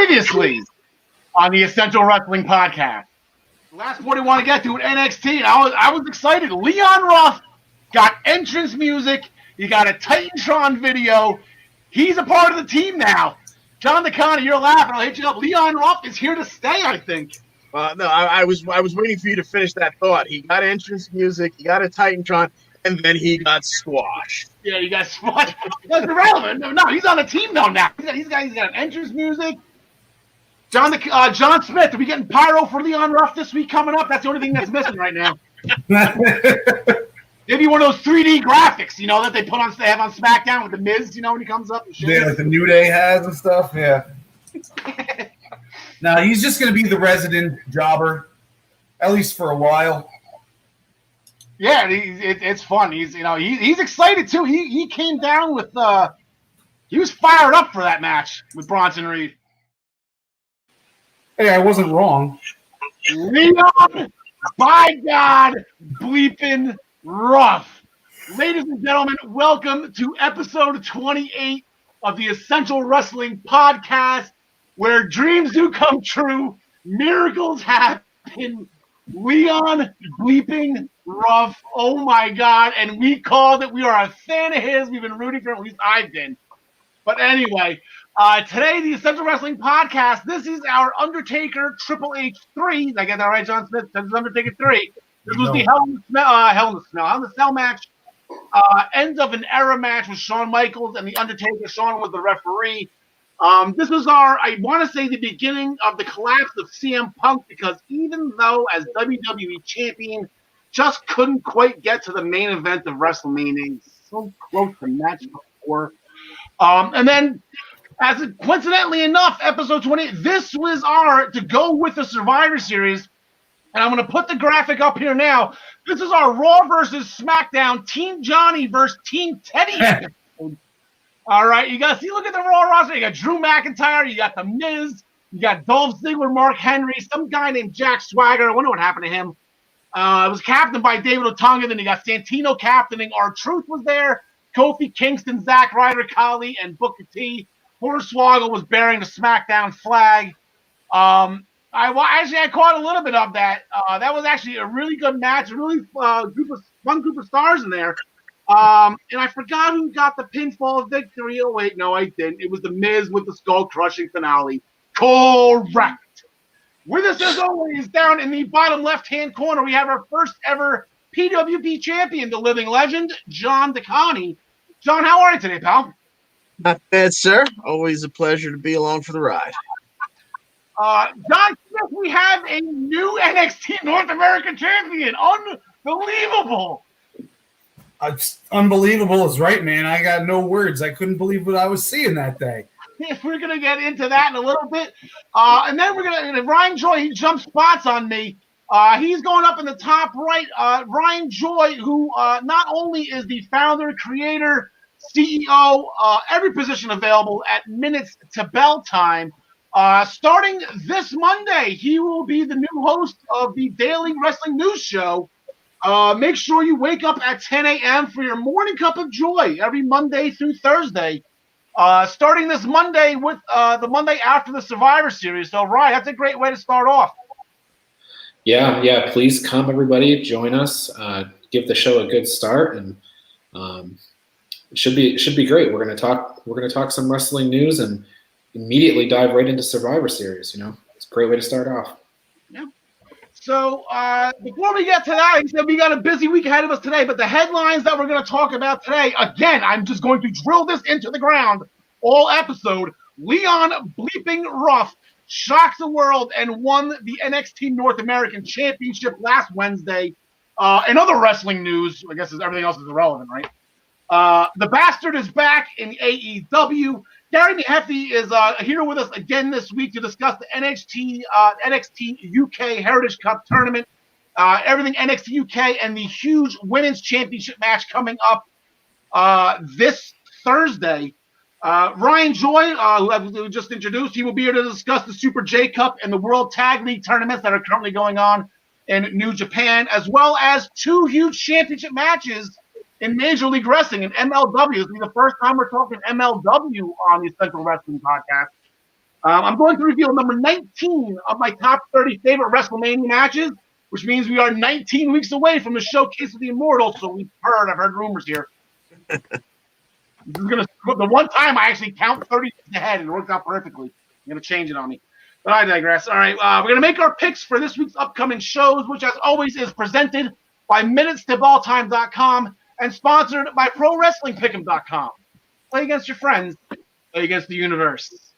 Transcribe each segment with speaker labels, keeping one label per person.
Speaker 1: Previously on the Essential Wrestling Podcast. The last point I want to get to with NXT, I was excited. Leon Ruff got entrance music. You got a Titantron video. He's a part of the team now. John DeConnie, you're laughing. I'll hit you up. Leon Ruff is here to stay, I think.
Speaker 2: No, I was waiting for you to finish that thought. He got entrance music. He got a Titantron. And then he got squashed.
Speaker 1: Yeah, you got squashed. That's irrelevant. No, he's on the team though now. He's got an entrance music. John Smith, are we getting pyro for Leon Ruff this week coming up? That's the only thing that's missing right now. Maybe one of those 3D graphics, that they have on SmackDown with the Miz, when he comes up and shit.
Speaker 3: Yeah, like the New Day has and stuff. Yeah. No, he's just going to be the resident jobber, at least for a while.
Speaker 1: Yeah, it's fun. He's excited too. He came down with he was fired up for that match with Bronson Reed.
Speaker 3: Hey, I wasn't wrong.
Speaker 1: Leon, by God, bleeping Ruff. Ladies and gentlemen, welcome to episode 28 of the Essential Wrestling Podcast, where dreams do come true, miracles happen. Leon bleeping Ruff, oh my God, and we called it. We are a fan of his. We've been rooting for him, at least I've been. But anyway, today, the Essential Wrestling Podcast, this is our Undertaker Triple H 3. Did I get that right, John Smith? This is Undertaker 3. This was the Hell in the Cell match. End of an era match with Shawn Michaels and the Undertaker. Shawn was the referee. This was I want to say, the beginning of the collapse of CM Punk, because even though as WWE Champion, just couldn't quite get to the main event of WrestleMania. So close to match before. And then, coincidentally enough, episode 28, this was to go with the Survivor Series. And I'm going to put the graphic up here now. This is our Raw versus SmackDown Team Johnny versus Team Teddy episode. All right, look at the Raw roster. You got Drew McIntyre, you got The Miz, you got Dolph Ziggler, Mark Henry, some guy named Jack Swagger. I wonder what happened to him. It was captained by David Otunga. Then you got Santino captaining. R-Truth was there. Kofi Kingston, Zack Ryder, Khali, and Booker T. Hornswoggle was bearing the SmackDown flag. I caught a little bit of that. That was actually a really good match. A really fun group of stars in there. And I forgot who got the pinfall victory. Oh, wait, no, I didn't. It was The Miz with the skull-crushing finale. Correct. With us, as always, down in the bottom left-hand corner, we have our first ever PWP champion, the living legend, John DeConnie. John, how are you today, pal?
Speaker 2: Not bad, sir. Always a pleasure to be along for the ride.
Speaker 1: John Smith, we have a new NXT North American champion. Unbelievable.
Speaker 3: Unbelievable is right, man. I got no words. I couldn't believe what I was seeing that day.
Speaker 1: We're going to get into that in a little bit. And then we're going to, Ryan Joy, he jumped spots on me. He's going up in the top right. Ryan Joy, who not only is the founder, creator, CEO, every position available at Minutes to Bell Time. Starting this Monday, he will be the new host of the Daily Wrestling News Show. Make sure you wake up at 10 a.m. for your morning cup of joy every Monday through Thursday. Starting this Monday with the Monday after the Survivor Series. So, Ryan, that's a great way to start off.
Speaker 4: Yeah. Please come, everybody. Join us. Give the show a good start, and it should be great. We're gonna talk some wrestling news and immediately dive right into Survivor Series. It's a great way to start off.
Speaker 1: Yeah. So before we get to that, he said we got a busy week ahead of us today, but the headlines that we're going to talk about today, again, I'm just going to drill this into the ground all episode. Leon bleeping Ruff shocked the world and won the NXT North American Championship last Wednesday. In other wrestling news, I guess everything else is irrelevant, right? The Bastard is back in AEW. Gary Mehaffy is here with us again this week to discuss the NXT UK Heritage Cup tournament, everything NXT UK, and the huge women's championship match coming up this Thursday. Ryan Joy, who we just introduced, he will be here to discuss the Super J Cup and the World Tag League tournaments that are currently going on in New Japan, as well as two huge championship matches in Major League Wrestling and MLW. This will be the first time we're talking MLW on the Essential Wrestling Podcast. I'm going to reveal number 19 of my top 30 favorite WrestleMania matches, which means we are 19 weeks away from the Showcase of the Immortals. So I've heard rumors here. This is the one time I actually count 30 ahead, and it worked out perfectly. You're going to change it on me. But I digress. All right, we're going to make our picks for this week's upcoming shows, which, as always, is presented by MinutesToBallTime.com and sponsored by ProWrestlingPick'em.com. Play against your friends. Play against the universe.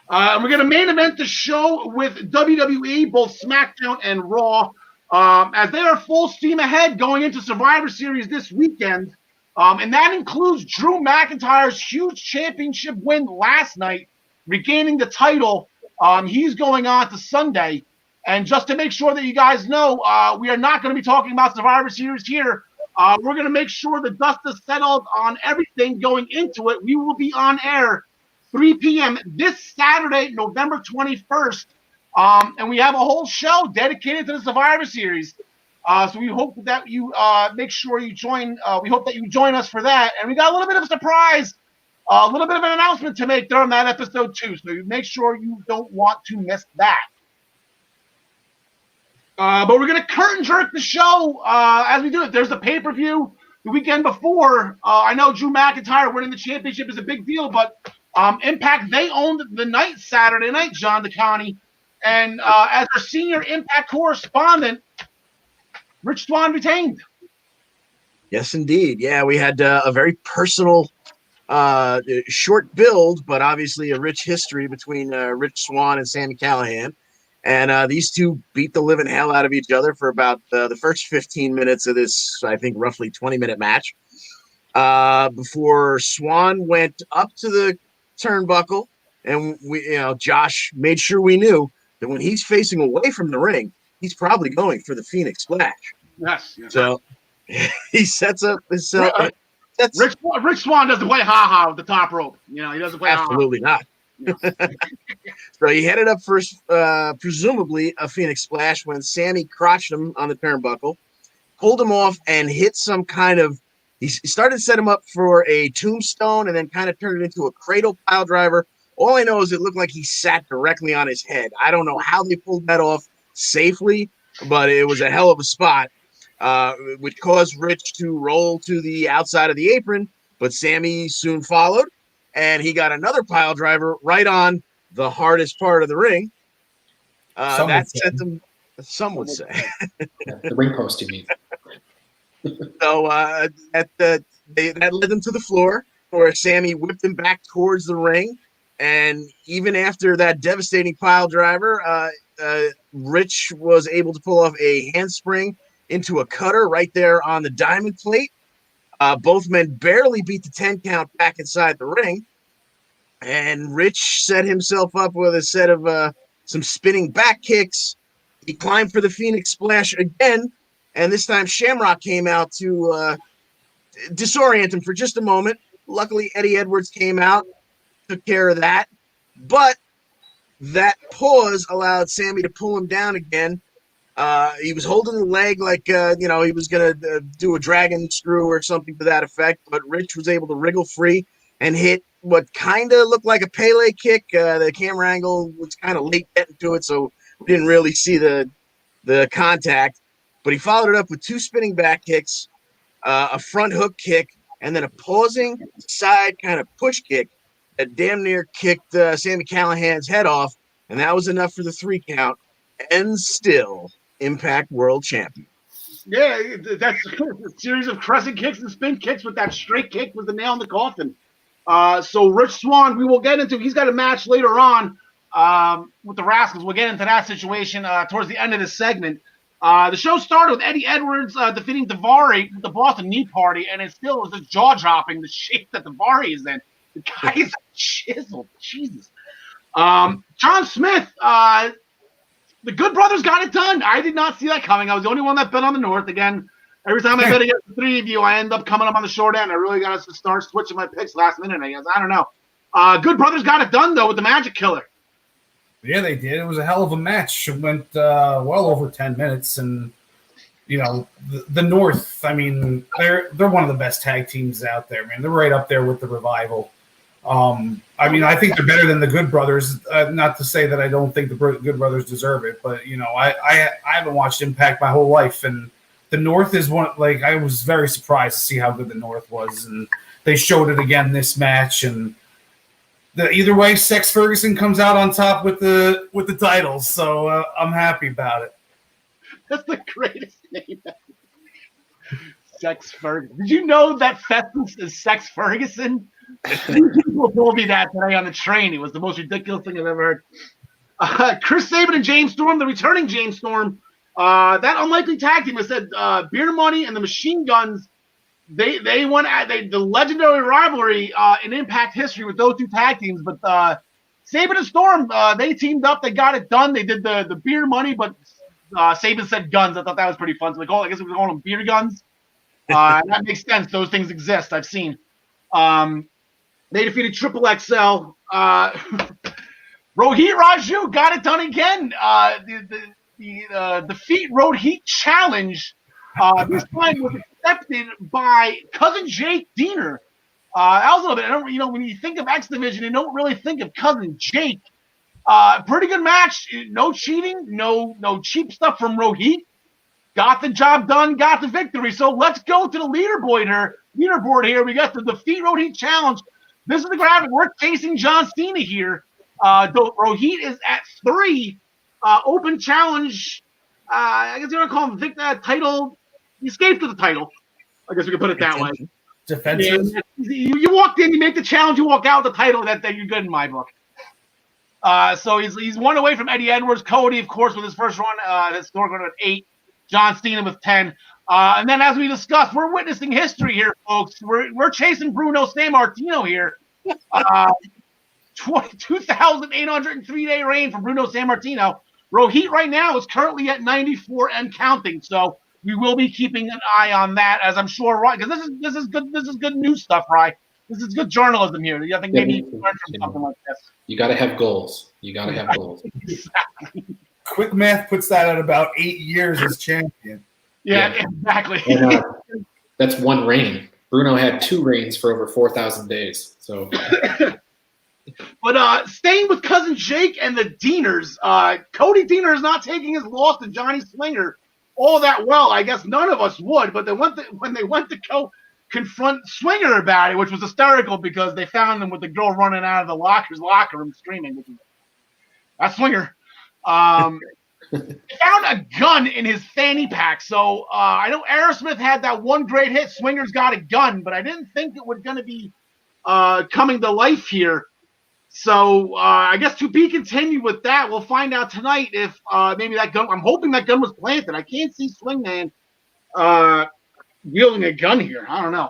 Speaker 1: We're going to main event the show with WWE, both SmackDown and Raw, as they are full steam ahead going into Survivor Series this weekend. And that includes Drew McIntyre's huge championship win last night, regaining the title. He's going on to Sunday. And just to make sure that you guys know, we are not going to be talking about Survivor Series here. We're going to make sure the dust is settled on everything going into it. We will be on air 3 p.m. this Saturday, November 21st. And we have a whole show dedicated to the Survivor Series. So we hope that you make sure you join. We hope that you join us for that. And we got a little bit of a surprise, a little bit of an announcement to make during that episode too. So you make sure you don't want to miss that. But we're going to curtain jerk the show as we do it. There's the pay-per-view the weekend before. I know Drew McIntyre winning the championship is a big deal, but Impact, they owned the night Saturday night, John DeConnie. And as our senior Impact correspondent, Rich Swan retained.
Speaker 2: Yes, indeed. Yeah, we had a very personal, short build, but obviously a rich history between Rich Swan and Sami Callahan. And these two beat the living hell out of each other for about the first 15 minutes of this, I think, roughly 20-minute match. Before Swan went up to the turnbuckle, and Josh made sure we knew that when he's facing away from the ring, he's probably going for the Phoenix Splash.
Speaker 1: Yes.
Speaker 2: So he sets up his.
Speaker 1: Rich Swan doesn't play ha-ha with the top rope. He doesn't play
Speaker 2: absolutely not. Yeah. So he headed up first, presumably a Phoenix Splash, when Sami crotched him on the turnbuckle, pulled him off, and hit some kind of. He started to set him up for a tombstone, and then kind of turned it into a cradle pile driver. All I know is it looked like he sat directly on his head. I don't know how they pulled that off safely, but it was a hell of a spot, which caused Rich to roll to the outside of the apron, but Sami soon followed, and he got another pile driver right on the hardest part of the ring. That sent him, some would say.
Speaker 4: The ring post, you mean.
Speaker 2: So that led them to the floor, where Sami whipped him back towards the ring. And even after that devastating pile driver, Rich was able to pull off a handspring into a cutter right there on the diamond plate. Both men barely beat the 10 count back inside the ring. And Rich set himself up with a set of some spinning back kicks. He climbed for the Phoenix Splash again. And this time Shamrock came out to disorient him for just a moment. Luckily, Eddie Edwards came out, took care of that. But that pause allowed Sami to pull him down again. He was holding the leg like, he was going to do a dragon screw or something to that effect. But Rich was able to wriggle free and hit what kind of looked like a Pele kick. The camera angle was kind of late getting to it, so we didn't really see the contact. But he followed it up with two spinning back kicks, a front hook kick, and then a pausing side kind of push kick that damn near kicked Sami Callahan's head off, and that was enough for the 3 count, and still Impact World Champion.
Speaker 1: Yeah, that's a series of crescent kicks and spin kicks with that straight kick was the nail in the coffin. So Rich Swan, we will get into. He's got a match later on with the Rascals. We'll get into that situation towards the end of this segment. The show started with Eddie Edwards defeating Daivari with the Boston Knee Party, and it still was just jaw-dropping the shape that Daivari is in. The guy is chiseled. Jesus. John Smith, the Good Brothers got it done. I did not see that coming. I was the only one that bet on the North. Again, every time I bet against the 3 of you, I end up coming up on the short end. I really got to start switching my picks last minute, I guess. I don't know. Good Brothers got it done, though, with the Magic Killer.
Speaker 3: Yeah, they did. It was a hell of a match. It went well over 10 minutes, and the North. I mean, they're one of the best tag teams out there, man. They're right up there with the Revival. I mean, I think they're better than the Good Brothers. Not to say that I don't think the Good Brothers deserve it, but I haven't watched Impact my whole life, and the North is one. Like, I was very surprised to see how good the North was, and they showed it again this match. And either way, Sex Ferguson comes out on top with the titles, so I'm happy about it.
Speaker 1: That's the greatest name ever. Sex Ferguson. Did you know that Festus is Sex Ferguson? People told me that today on the train. It was the most ridiculous thing I've ever heard. Chris Sabin and James Storm, the returning James Storm, that unlikely tag team. I said Beer Money and the Machine Guns. They won the legendary rivalry in Impact history with those two tag teams. But Sabin and Storm, they teamed up. They got it done. They did the Beer Money, but Sabin said guns. I thought that was pretty fun. So I guess we were calling them beer guns. And that makes sense. Those things exist. I've seen. They defeated Triple XL. Rohit Raju got it done again. The Defeat Rohit challenge this time was accepted by Cousin Jake Diener. That was a little bit. When you think of X Division, you don't really think of Cousin Jake. Pretty good match. No cheating. No cheap stuff from Rohit. Got the job done. Got the victory. So let's go to the leaderboard here. We got the Defeat Rohit challenge. This is the graphic. We're chasing John Cena here. Rohit is at 3. Open challenge. I guess you're going to call him title. He escaped to the title. I guess we can put it that way.
Speaker 3: Defensive.
Speaker 1: Yeah, you walked in, you make the challenge, you walk out with the title. That you're good in my book. So he's 1 away from Eddie Edwards. Cody, of course, with his first run. That's score going at 8. John Cena with 10. And then, as we discussed, we're witnessing history here, folks. We're chasing Bruno Sammartino here. 2,803-day reign for Bruno Sammartino. Rohit right now is currently at 94 and counting. So we will be keeping an eye on that, as I'm sure, right? Because this is good. This is good news stuff, right? This is good journalism here. I think maybe you can learn from something like this.
Speaker 4: You got to have goals.
Speaker 1: Exactly.
Speaker 3: Quick math puts that at about 8 years as champion.
Speaker 1: Yeah. Exactly.
Speaker 4: And, that's 1 reign. Bruno had 2 reigns for over 4,000 days. So,
Speaker 1: but staying with Cousin Jake and the Dieners, Cody Diener is not taking his loss to Johnny Swinger all that well. I guess none of us would. But when they went to confront Swinger about it, which was hysterical because they found him with the girl running out of the locker room screaming. That's Swinger. They found a gun in his fanny pack. So I know Aerosmith had that one great hit, Swinger's Got a Gun, but I didn't think it was going to be coming to life here. So I guess to be continued with that. We'll find out tonight if maybe that gun, I'm hoping that gun was planted. I can't see Swingman wielding a gun here. I don't know.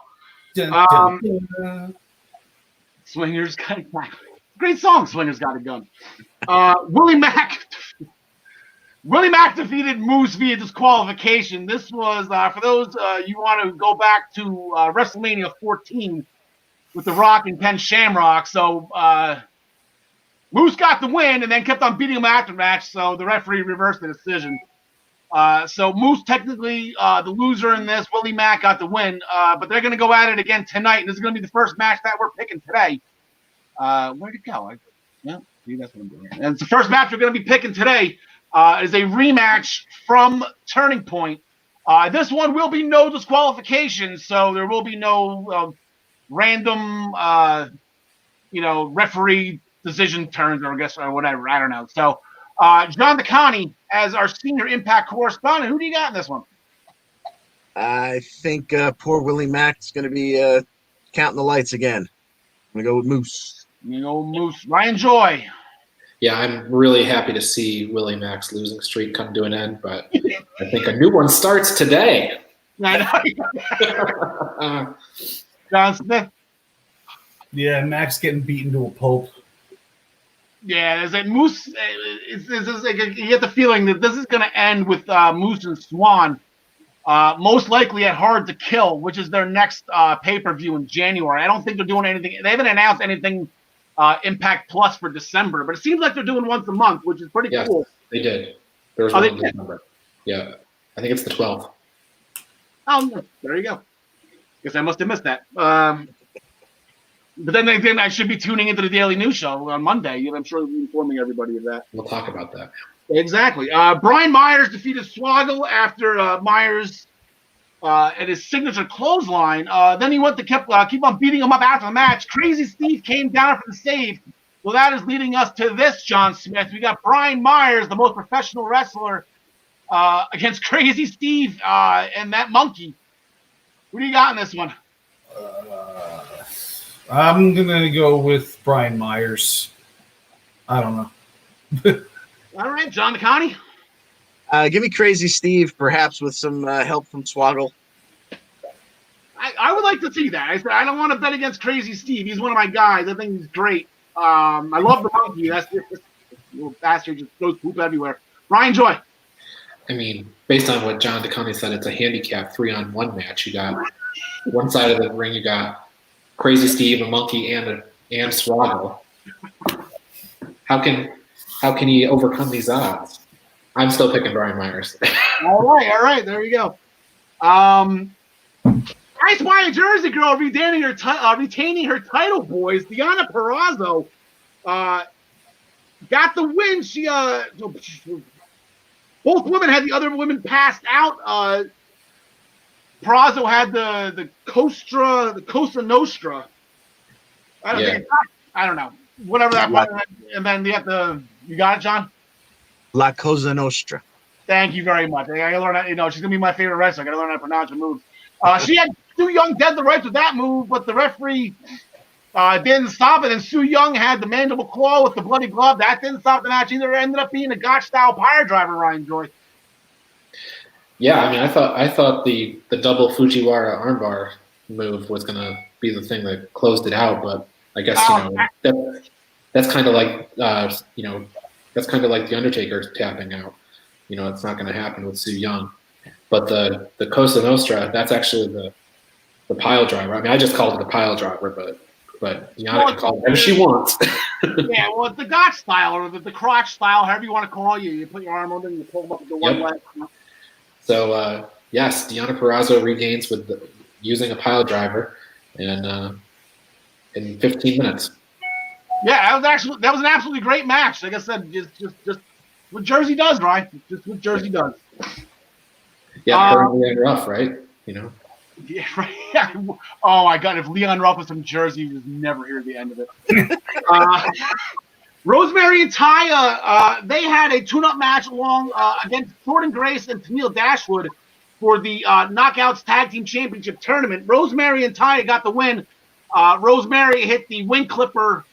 Speaker 1: Swinger's Got a Gun. Great song, Swinger's Got a Gun. Willie Mack defeated Moose via disqualification. This was, for those you want to go back to WrestleMania 14 with The Rock and Ken Shamrock. So Moose got the win and then kept on beating him after match, so the referee reversed the decision. So Moose technically the loser in this. Willie Mack got the win, but they're going to go at it again tonight, and this is going to be the first match that we're picking today. Where'd it go? See, that's what I'm doing. And it's the first match we're going to be picking today. Is a rematch from Turning Point. This one will be no disqualification, so there will be no random, referee decision turns or whatever. I don't know. So, John DeConnie, as our senior Impact correspondent, who do you got in this one?
Speaker 2: I think poor Willie Mack's going to be counting the lights again. I'm going to go with Moose.
Speaker 1: Moose. Ryan Joy.
Speaker 4: Yeah, I'm really happy to see Willie Mack's losing streak come to an end, but I think a new one starts today.
Speaker 1: John Smith.
Speaker 3: Yeah, Mack's getting beaten to a pulp.
Speaker 1: Yeah, there's a Moose. You get the feeling that this is going to end with Moose and Swan, most likely at Hard to Kill, which is their next pay-per-view in January. I don't think they're doing anything. They haven't announced anything Impact Plus for December, but it seems like they're doing once a month, which is pretty cool.
Speaker 4: They did. There was one in December. Yeah, I think it's the 12th.
Speaker 1: Oh, there you go. Guess I must have missed that. But then I should be tuning into the Daily News Show on Monday. I'm sure we'll be informing everybody of that.
Speaker 4: We'll talk about that.
Speaker 1: Exactly. Brian Myers defeated Swoggle after Myers at his signature clothesline. Then he went to keep on beating him up after the match. Crazy Steve came down for the save. Well, that is leading us to this, John Smith. We got Brian Myers, the most professional wrestler, against Crazy Steve and that monkey. What do you got in this one?
Speaker 3: I'm going to go with Brian Myers. I don't know.
Speaker 1: All right, John DeConnie.
Speaker 2: Give me Crazy Steve, perhaps with some help from Swoggle.
Speaker 1: I would like to see that. I don't want to bet against Crazy Steve. He's one of my guys. I think he's great. I love the monkey. That's this little bastard just goes poop everywhere. Ryan Joy.
Speaker 4: I mean, based on what John DeConnie said, it's a handicap 3-on-1 match. You got one side of the ring, you got Crazy Steve, a monkey, and Swoggle. How can he overcome these odds? I'm still picking Brian Myers.
Speaker 1: All right. There you go. Ice Wyatt Jersey Girl retaining her title, boys. Deonna Purrazzo got the win. She both women had the other women passed out. Purrazzo had the Costa Nostra. I don't know. Whatever that was. And then you got it, John?
Speaker 2: La Cosa Nostra.
Speaker 1: Thank you very much. I gotta learn how, she's gonna be my favorite wrestler. I gotta learn how to pronounce her moves. She had Su Yung dead the rights with that move, but the referee didn't stop it. And Su Yung had the mandible claw with the bloody glove. That didn't stop the match either. It ended up being a Gotch-style power driver, Ryan Joy.
Speaker 4: Yeah, I mean, I thought the double Fujiwara armbar move was gonna be the thing that closed it out, but I guess that's kind of like that's kind of like the Undertaker tapping out. It's not going to happen with Su Yung. But the Cosa Nostra, that's actually the pile driver. I mean, I just called it a pile driver, but Deonna can call it whatever she wants.
Speaker 1: Yeah, well, it's the Gotch style or the crotch style, however you want to call you. You put your arm under and you pull them up with the one leg.
Speaker 4: So yes, Deonna Purrazzo regains with using a pile driver, and in 15 minutes.
Speaker 1: Yeah, that was an absolutely great match. Like I said, just what Jersey does, right? Just what Jersey does.
Speaker 4: Yeah, currently and rough, right?
Speaker 1: Yeah, right. Oh my God! If Leon Ruff was from Jersey, you would never hear the end of it. Rosemary and Taya, they had a tune-up match against Jordan Grace and Tennille Dashwood for the Knockouts Tag Team Championship Tournament. Rosemary and Taya got the win. Rosemary hit the wing clipper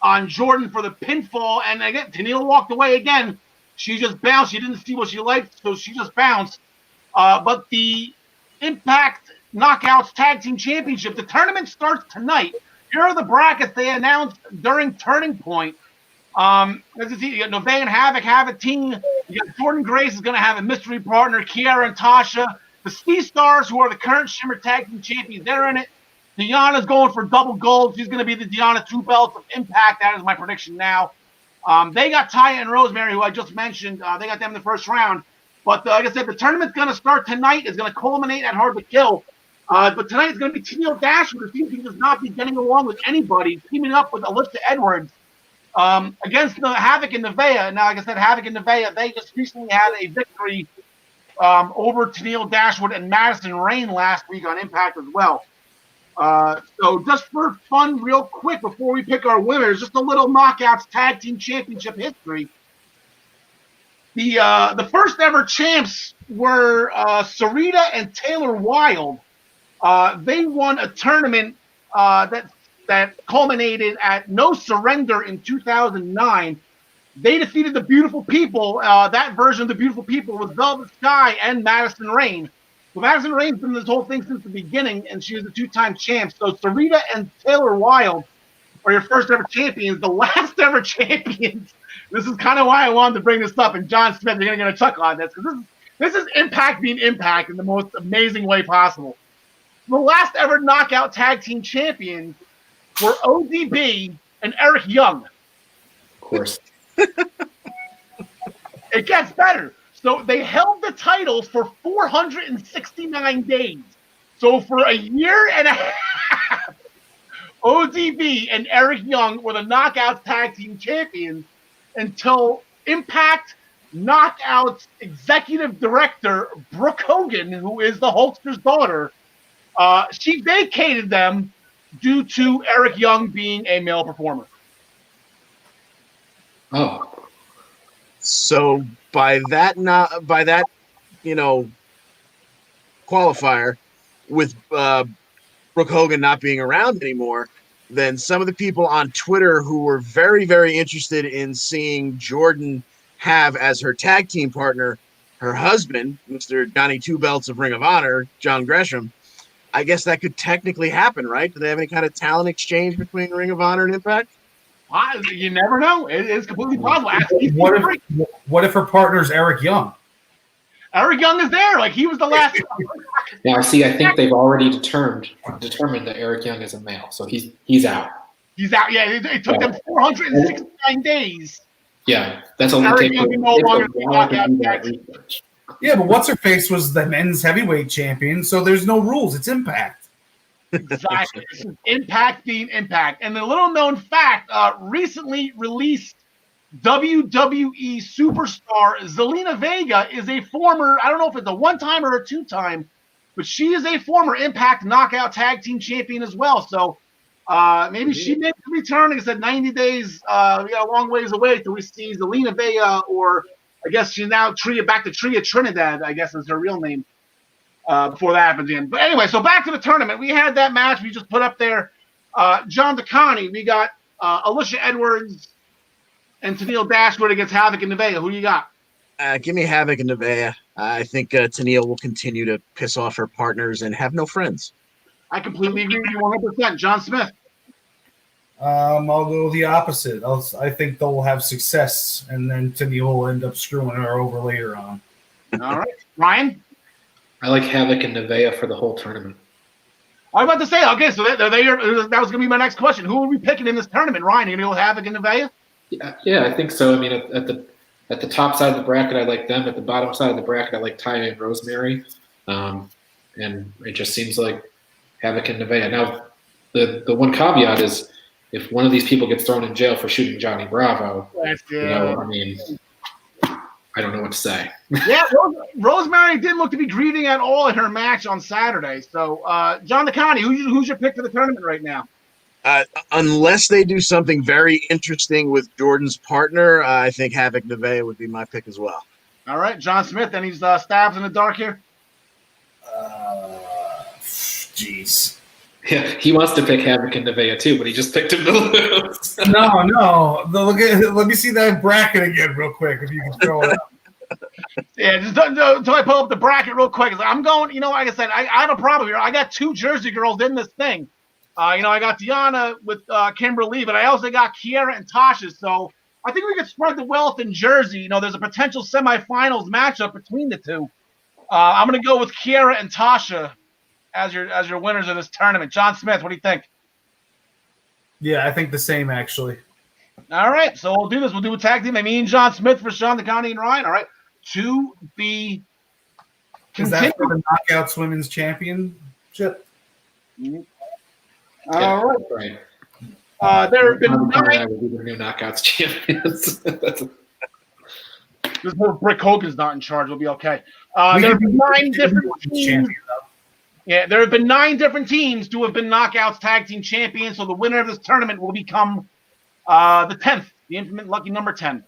Speaker 1: on Jordan for the pinfall, and again, Tennille walked away again. She just bounced. She didn't see what she liked, so she just bounced. But the Impact Knockouts Tag Team Championship, the tournament starts tonight. Here are the brackets they announced during Turning Point. As you see, you got Nevaeh and Havoc have a team. You got Jordan Grace is going to have a mystery partner, Kiara and Tasha. The Sea Stars, who are the current Shimmer Tag Team Champions, they're in it. Deanna's going for double gold. She's going to be the Deonna Two Belts of Impact. That is my prediction now. They got Taya and Rosemary, who I just mentioned. They got them in the first round. But like I said, the tournament's going to start tonight. It's going to culminate at Hard to Kill. But tonight it's going to be Tennille Dashwood, who seems to just not be getting along with anybody, teaming up with Alyssa Edwards against the Havoc and Nevaeh. Now, like I said, Havoc and Nevaeh, they just recently had a victory over Tennille Dashwood and Madison Rayne last week on Impact as well. So just for fun, real quick, before we pick our winners, just a little Knockouts Tag Team Championship history. The first ever champs were Sarita and Taylor Wilde. They won a tournament that culminated at No Surrender in 2009. They defeated the Beautiful People. That version of the Beautiful People was Velvet Sky and Madison Rayne. So Madison Rayne's been in this whole thing since the beginning, and she was a two-time champ. So Sarita and Taylor Wilde are your first ever champions. The last ever champions. This is kind of why I wanted to bring this up. And John Smith, you're going to get a chuckle on this, because this is Impact being Impact in the most amazing way possible. The last ever Knockout Tag Team champions were ODB and Eric Young.
Speaker 4: Of course.
Speaker 1: It gets better. So they held the titles for 469 days. So for a year and a half, ODB and Eric Young were the Knockouts Tag Team Champions until Impact Knockouts Executive Director Brooke Hogan, who is the Hulkster's daughter, she vacated them due to Eric Young being a male performer.
Speaker 4: Oh,
Speaker 2: So by that qualifier, with Brooke Hogan not being around anymore, then some of the people on Twitter who were very, very interested in seeing Jordan have as her tag team partner her husband, Mr. Johnny Two Belts of Ring of Honor, John Gresham. I guess that could technically happen, right? Do they have any kind of talent exchange between Ring of Honor and Impact?
Speaker 1: You never know. It is completely possible.
Speaker 3: What if her partner's Eric Young?
Speaker 1: Eric Young is there. Like, he was the last.
Speaker 4: now see, I think they've already determined that Eric Young is a male, so he's out.
Speaker 1: He's out. Yeah, it took them 469 days.
Speaker 4: Yeah, that's only
Speaker 1: Eric
Speaker 4: taken
Speaker 1: Young no longer
Speaker 4: a while to do that research.
Speaker 3: Yeah, but what's her face was the men's heavyweight champion, so there's no rules. It's Impact.
Speaker 1: Exactly. This is Impact being Impact. And the little known fact, recently released WWE superstar Zelina Vega is a former, I don't know if it's a one-time or a two-time, but she is a former Impact Knockout Tag Team Champion as well. So maybe she may be returning. It's at 90 days, a long ways away till we see Zelina Vega, or I guess she's now back to Tria Trinidad, I guess is her real name, before that happens again. But anyway, so back to the tournament. We had that match we just put up there. John DeConnie, we got Alicia Edwards and Tennille Dashwood against Havoc and Nevaeh. Who do you got?
Speaker 2: Give me Havoc and Nevaeh. I think Tennille will continue to piss off her partners and have no friends.
Speaker 1: I completely agree with you 100%. John Smith.
Speaker 3: I'll go the opposite. I think they'll have success, and then Tennille will end up screwing her over later on.
Speaker 1: All right. Ryan?
Speaker 4: I like Havoc and Nevaeh for the whole tournament.
Speaker 1: I was about to say, okay, so that was going to be my next question. Who are we picking in this tournament? Ryan, are you going to go with Havoc and Nevaeh?
Speaker 4: Yeah, I think so. I mean, at the top side of the bracket, I like them. At the bottom side of the bracket, I like Taya and Rosemary. And it just seems like Havoc and Nevaeh. Now, the one caveat is if one of these people gets thrown in jail for shooting Johnny Bravo, I mean, I don't know what to say.
Speaker 1: Yeah, Rosemary didn't look to be grieving at all in her match on Saturday. So, John DeConnie, who's your pick for the tournament right now?
Speaker 2: Unless they do something very interesting with Jordan's partner, I think Havoc Nevaeh would be my pick as well.
Speaker 1: All right, John Smith, any stabs in the dark here?
Speaker 3: Jeez.
Speaker 4: Yeah, he wants to pick Havoc and Nevaeh too, but he just picked him to lose.
Speaker 3: No. Let me see that bracket again real quick, if you can throw it up.
Speaker 1: Yeah, just until I pull up the bracket real quick. I'm going, like I said, I have a problem here. I got two Jersey girls in this thing. I got Deanna with Kimberly, but I also got Kiera and Tasha. So I think we could spread the wealth in Jersey. There's a potential semifinals matchup between the two. I'm going to go with Kiera and Tasha as your winners of this tournament. John Smith, what do you think?
Speaker 3: Yeah, I think the same, actually.
Speaker 1: All right, so we'll do this. We'll do a tag team. Me and John Smith for Sean DeConnie and Ryan. All right, to be continued.
Speaker 3: Is that for the Knockouts Women's Championship?
Speaker 1: All right. There have been 9.
Speaker 4: The new Knockouts champions.
Speaker 1: This whole Brick Hogan's not in charge. We'll be okay. There have been 9 different teams. Yeah, there have been 9 different teams to have been Knockouts Tag Team Champions. So the winner of this tournament will become the 10th, the infinite lucky number 10.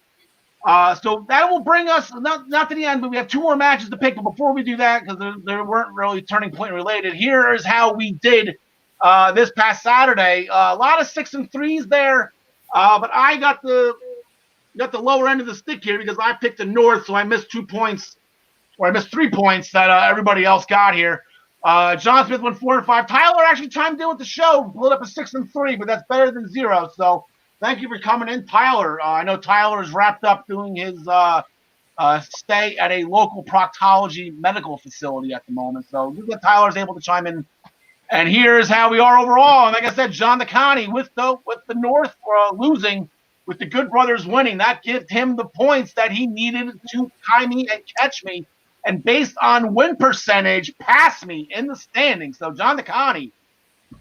Speaker 1: So that will bring us not to the end, but we have 2 more matches to pick. But before we do that, because they weren't really turning point related, here is how we did this past Saturday. A lot of 6 and 3s there, but I got the lower end of the stick here because I picked the North, so I missed 2 points, or I missed 3 points that everybody else got here. John Smith went 4 and 5. Tyler actually chimed in with the show, pulled up a 6 and 3, but that's better than 0. So thank you for coming in, Tyler. I know Tyler is wrapped up doing his stay at a local proctology medical facility at the moment. So good that Tyler's able to chime in. And here's how we are overall. And like I said, John DeConnie with the North losing, with the Good Brothers winning. That gives him the points that he needed to tie me and catch me. And based on win percentage, pass me in the standings. So John DeConnie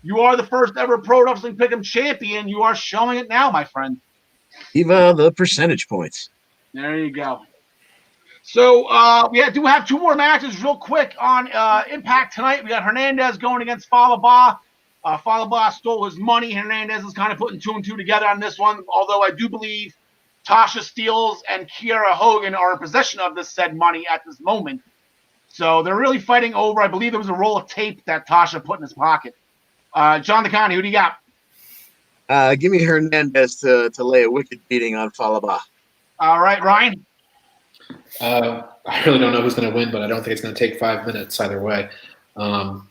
Speaker 1: You are the first ever Pro Wrestling Pick'em champion. You are showing it now, my friend.
Speaker 2: Viva the percentage points.
Speaker 1: There you go. So we do have two more matches real quick on Impact tonight. We got Hernandez going against Falaba. Falaba stole his money. Hernandez is kind of putting 2 and 2 together on this one, although I do believe Tasha Steelz and Kiera Hogan are in possession of this said money at this moment. So they're really fighting over. I believe there was a roll of tape that Tasha put in his pocket. John DeConnie, who do you got?
Speaker 2: Give me Hernandez to lay a wicked beating on Falaba.
Speaker 1: All right, Ryan.
Speaker 4: I really don't know who's going to win, but I don't think it's going to take 5 minutes either way. I'll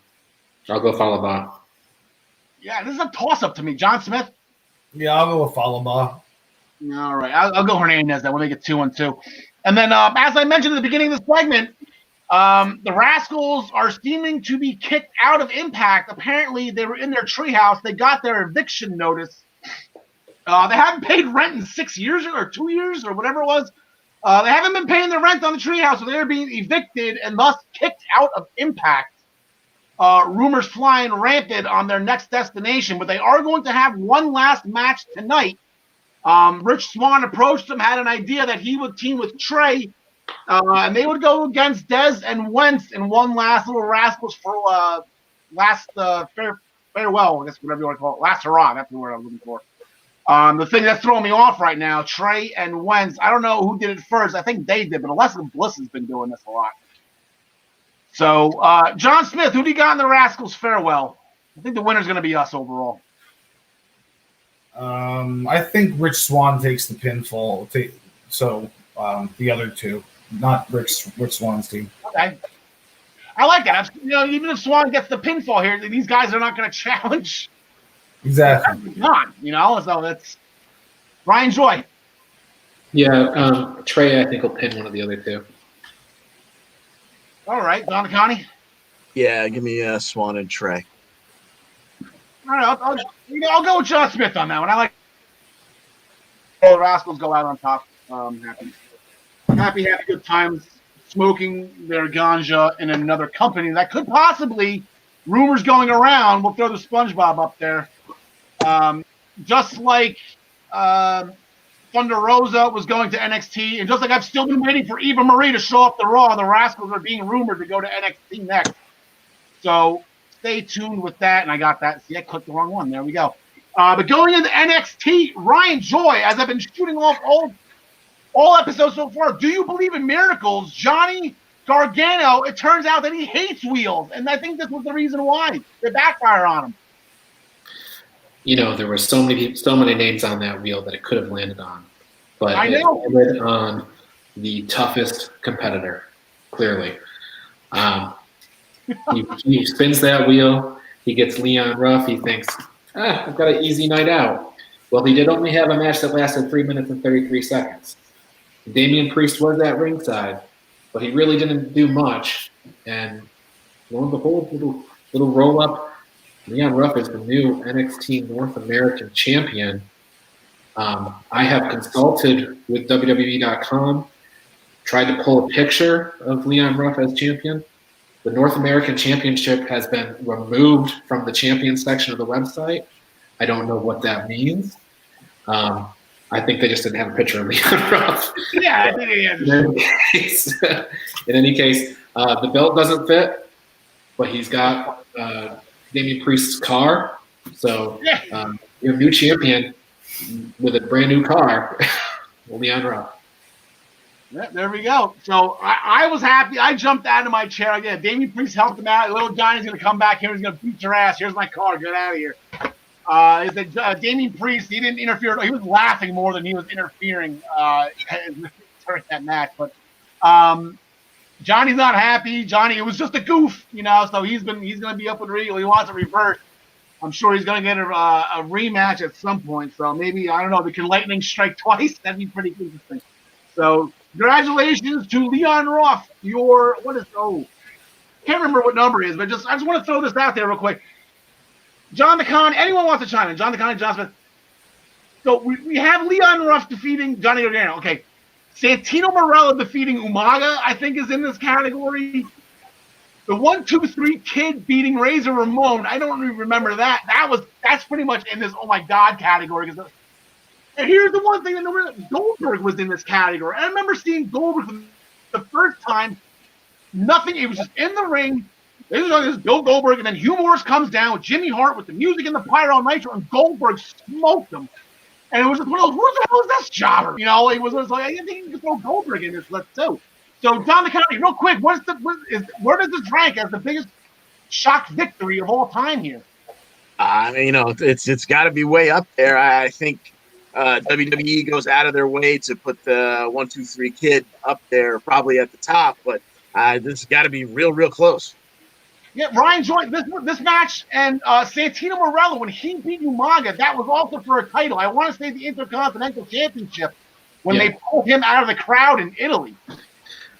Speaker 4: go Falaba.
Speaker 1: Yeah, this is a toss-up to me. John Smith?
Speaker 3: Yeah, I'll go with Falaba.
Speaker 1: All right, I'll go Hernandez. Then we'll make it 2 and 2. And then, as I mentioned at the beginning of the segment, the Rascals are seeming to be kicked out of Impact. Apparently, they were in their treehouse. They got their eviction notice. They haven't paid rent in 6 years or 2 years or whatever it was. They haven't been paying their rent on the treehouse, so they're being evicted and thus kicked out of Impact. Rumors flying rampant on their next destination, but they are going to have one last match tonight. Rich Swan approached them, had an idea that he would team with Trey, and they would go against Dez and Wentz in one last little Rascals for last farewell, I guess whatever you want to call it, last hurrah. That's the word I'm looking for. The thing that's throwing me off right now, Trey and Wentz, I don't know who did it first. I think they did, but Alexa Bliss has been doing this a lot. So, John Smith, who do you got in the Rascals farewell? I think the winner's going to be us overall.
Speaker 3: I think Rich Swan takes the pinfall. So the other two, not Rich Swan's team.
Speaker 1: Okay. I like that. Even if Swan gets the pinfall here, these guys are not going to challenge.
Speaker 3: Exactly.
Speaker 1: Not, so that's Ryan Joy.
Speaker 4: Yeah, Trey, I think, will pin one of the other two.
Speaker 1: All right, Don Connie.
Speaker 2: Yeah, give me Swan and Trey.
Speaker 1: All right, I'll go with John Smith on that one. I like the Rascals go out on top. Happy, good times, smoking their ganja in another company that could possibly, rumors going around, we'll throw the SpongeBob up there. Just like Thunder Rosa was going to NXT, and just like I've still been waiting for Eva Marie to show up the Raw, the Rascals are being rumored to go to NXT next. So stay tuned with that. And I got that. See, I clicked the wrong one. There we go. But going into NXT, Ryan Joy, as I've been shooting off all episodes so far, do you believe in miracles? Johnny Gargano, it turns out that he hates wheels, and I think this was the reason why they backfire on him.
Speaker 4: There were so many names on that wheel that it could have landed on, but
Speaker 1: I know.
Speaker 4: It landed on the toughest competitor. Clearly, he spins that wheel. He gets Leon Ruff. He thinks, I've got an easy night out. Well, he did only have a match that lasted 3 minutes and 33 seconds. Damian Priest was at ringside, but he really didn't do much. And lo and behold, little roll up. Leon Ruff is the new NXT North American champion. I have consulted with WWE.com, tried to pull a picture of Leon Ruff as champion. The North American Championship has been removed from the champion section of the website. I don't know what that means. I think they just didn't have a picture of Leon Ruff.
Speaker 1: Yeah, I think he has.
Speaker 4: In any case, the belt doesn't fit, but he's got Damian Priest's car. So you have a new champion with a brand new car, Leon Ruff.
Speaker 1: Yeah, there we go. So I was happy. I jumped out of my chair. Again, Damian Priest helped him out. Little Johnny's going to come back here. He's going to beat your ass. Here's my car. Get out of here. Damian Priest, he didn't interfere. He was laughing more than he was interfering during that match. But Johnny's not happy. Johnny, it was just a goof, so he's going to be up with Regal. He wants a reverse. I'm sure he's going to get a rematch at some point. So maybe, I don't know, they can lightning strike twice. That'd be pretty interesting. So congratulations to Leon Ruff. Can't remember what number it is, but I just want to throw this out there real quick. John DeCon, anyone wants to chime in? John DeCon, John Smith. So we have Leon Ruff defeating Johnny Gargano. Okay. Santino Marella defeating Umaga, I think, is in this category. The 1, 2, 3 Kid beating Razor Ramon. I don't even remember that. That's pretty much in this oh my god category. And here's the one thing that Goldberg was in this category. I remember seeing Goldberg for the first time. Nothing. It was just in the ring. This is Bill Goldberg, and then Hugh Morris comes down with Jimmy Hart with the music and the pyro nitro, and Goldberg smoked him. And it was just one of those, who the hell is this jobber? You know, it was like, I think you can throw Goldberg in this list too. So, John DeConnie, real quick, where does this rank as the biggest shock victory of all time here?
Speaker 2: You know, it's got to be way up there. I think WWE goes out of their way to put the 1, 2, 3 Kid up there, probably at the top, but this has got to be real close.
Speaker 1: Yeah, Ryan joined this match, and Santino Marella, when he beat Umaga, that was also for a title. I want to say the Intercontinental Championship when they pulled him out of the crowd in Italy.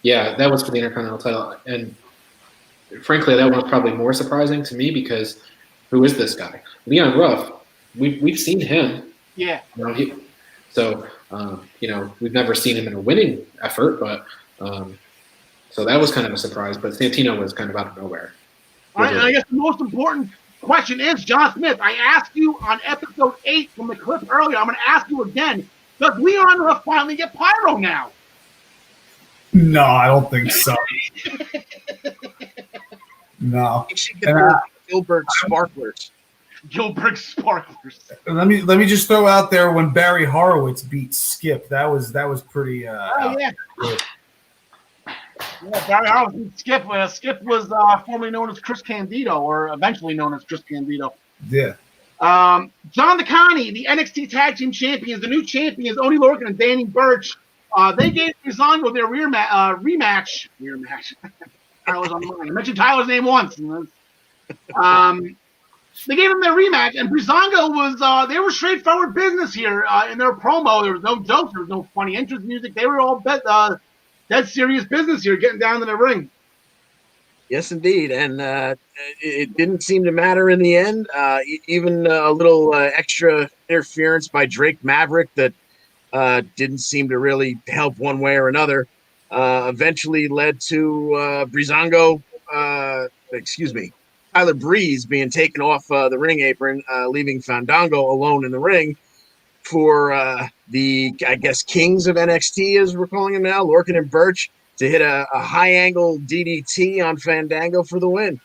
Speaker 4: Yeah, that was for the Intercontinental title. And frankly, that was probably more surprising to me because who is this guy? Leon Ruff, we've seen him.
Speaker 1: Yeah.
Speaker 4: You know, you know, we've never seen him in a winning effort, but so that was kind of a surprise. But Santino was kind of out of nowhere.
Speaker 1: All right, and I guess the most important question is, John Smith, I asked you on episode 8 from the clip earlier. I'm going to ask you again. Does Leon Ruff finally get pyro now?
Speaker 3: No, I don't think so. No.
Speaker 2: You should get Gilbert Sparklers.
Speaker 1: Gilbert Sparklers.
Speaker 3: Let me just throw out there when Barry Horowitz beat Skip. That was pretty.
Speaker 1: Oh yeah. Yeah, Barry Horowitz beat Skip. Skip was formerly known as Chris Candido, or eventually known as Chris Candido.
Speaker 3: Yeah.
Speaker 1: John DeConnie, the NXT Tag Team Champions, the new champions, Oney Lorcan and Danny Burch. They gave Breezango their rematch. I was on the line. I mentioned Tyler's name once. They gave him their rematch, and Breezango was, they were straightforward business here in their promo. There was no jokes, there was no funny entrance music. They were all dead serious business here, getting down to the ring.
Speaker 2: Yes, indeed. And it didn't seem to matter in the end. Even a little extra interference by Drake Maverick that didn't seem to really help one way or another. Eventually led to Breezango, Tyler Breeze being taken off the ring apron, leaving Fandango alone in the ring for the, I guess, Kings of NXT, as we're calling them now, Lorcan and Burch, to hit a high-angle DDT on Fandango for the win.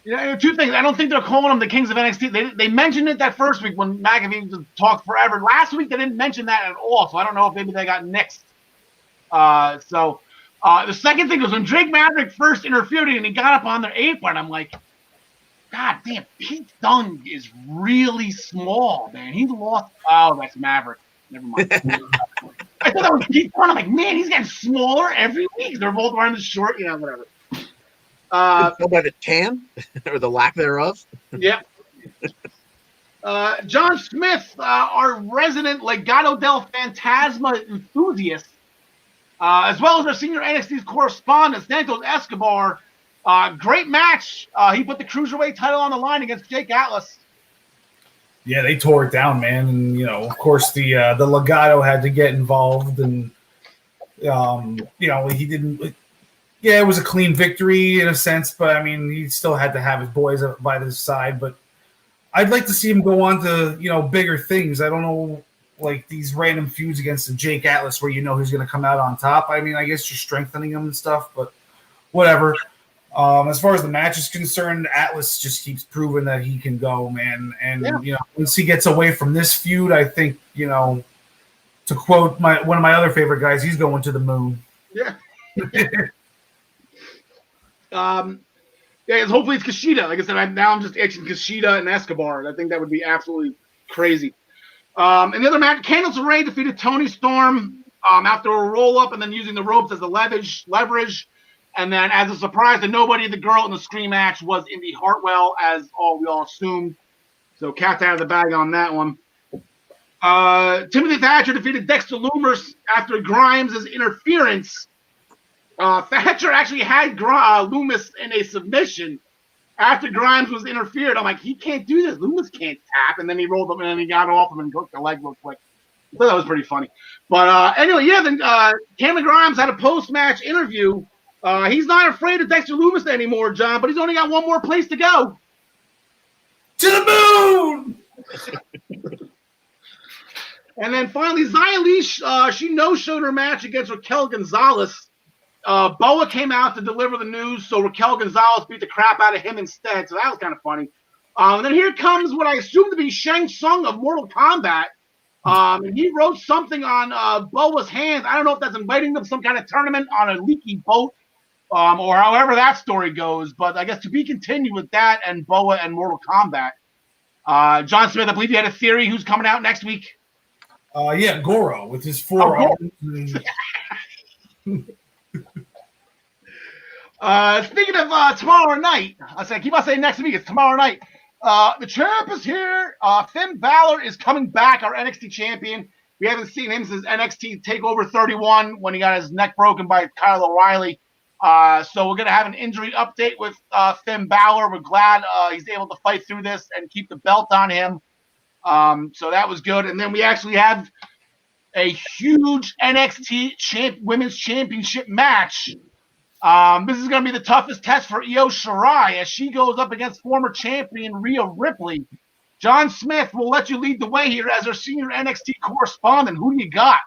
Speaker 1: You know, two things. I don't think they're calling them the Kings of NXT. They mentioned it that first week when McAfee just talked forever. Last week, they didn't mention that at all, so I don't know if maybe they got nixed. The second thing was when Drake Maverick first interfered and he got up on their apron, I'm like, God damn, Pete Dunne is really small, man. He's lost. Oh, that's Maverick. Never mind. I thought that was Pete Dunne. I'm like, man, he's getting smaller every week. They're both wearing the short, whatever.
Speaker 2: By the tan or the lack thereof.
Speaker 1: Yeah. John Smith, our resident Legado del Fantasma enthusiast, as well as our senior NXT correspondent, Santos Escobar. Great match. He put the Cruiserweight title on the line against Jake Atlas.
Speaker 3: Yeah, they tore it down, man. And, of course, the Legado had to get involved. And, he didn't – yeah, it was a clean victory in a sense. But, I mean, he still had to have his boys by his side. But I'd like to see him go on to, bigger things. I don't know, like these random feuds against the Jake Atlas where who's going to come out on top. I mean, I guess you're strengthening him and stuff. But whatever. As far as the match is concerned, Atlas just keeps proving that he can go, man. And, once he gets away from this feud, I think, to quote one of my other favorite guys, he's going to the moon.
Speaker 1: Yeah. Hopefully it's Kushida. Like I said, I'm just itching Kushida and Escobar. I think that would be absolutely crazy. And the other match, Candice LeRae defeated Toni Storm after a roll-up and then using the ropes as a leverage. And then, as a surprise to nobody, the girl in the screen match was Indy Hartwell, as we all assumed. So, cat's out of the bag on that one. Timothy Thatcher defeated Dexter Lumis after Grimes' interference. Thatcher actually had Lumis in a submission after Grimes was interfered. I'm like, he can't do this. Lumis can't tap. And then he rolled up and then he got off him and hooked the leg real quick. I thought that was pretty funny. But anyway, then Cameron Grimes had a post-match interview. He's not afraid of Dexter Lumis anymore, John, but he's only got one more place to go.
Speaker 3: To the moon!
Speaker 1: And then finally, Xia Li, she no-showed her match against Raquel Gonzalez. Boa came out to deliver the news, so Raquel Gonzalez beat the crap out of him instead, so that was kind of funny. And then here comes what I assume to be Shang Tsung of Mortal Kombat. And he wrote something on Boa's hands. I don't know if that's inviting them to some kind of tournament on a leaky boat, or however that story goes. But I guess to be continued with that and Boa and Mortal Kombat. John Smith, I believe you had a theory who's coming out next week.
Speaker 3: Yeah, Goro with his forearm.
Speaker 1: Speaking of tomorrow night, I keep on saying next week. It's tomorrow night. The champ is here. Finn Balor is coming back, our NXT champion. We haven't seen him since NXT TakeOver 31 when he got his neck broken by Kyle O'Reilly. So we're going to have an injury update with Finn Balor. We're glad he's able to fight through this and keep the belt on him. So that was good. And then we actually have a huge NXT Women's Championship match. This is going to be the toughest test for Io Shirai as she goes up against former champion Rhea Ripley. John Smith will let you lead the way here as our senior NXT correspondent. Who do you got?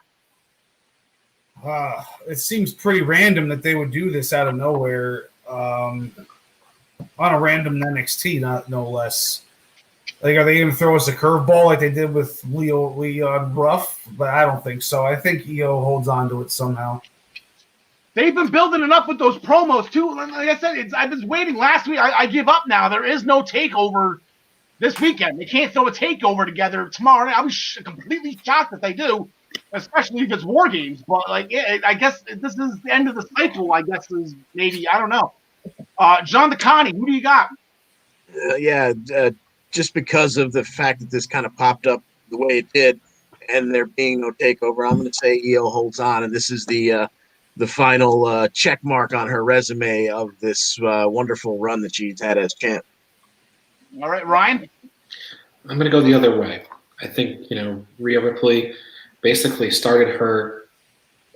Speaker 3: It seems pretty random that they would do this out of nowhere on a random NXT, no less. Like, are they going to throw us a curveball like they did with Leon Ruff? But I don't think so. I think Io holds on to it somehow.
Speaker 1: They've been building it up with those promos, too. Like I said, I've been waiting last week. I give up now. There is no takeover this weekend. They can't throw a takeover together tomorrow night. I was completely shocked that they do, especially against War Games. But, I guess this is the end of the cycle, I guess, is maybe. I don't know. John DeConnie, who do you got?
Speaker 2: Just because of the fact that this kind of popped up the way it did and there being no takeover, I'm going to say Io holds on, and this is the final check mark on her resume of this wonderful run that she's had as champ.
Speaker 1: All right, Ryan?
Speaker 4: I'm going to go the other way. I think, Rhea Ripley basically started her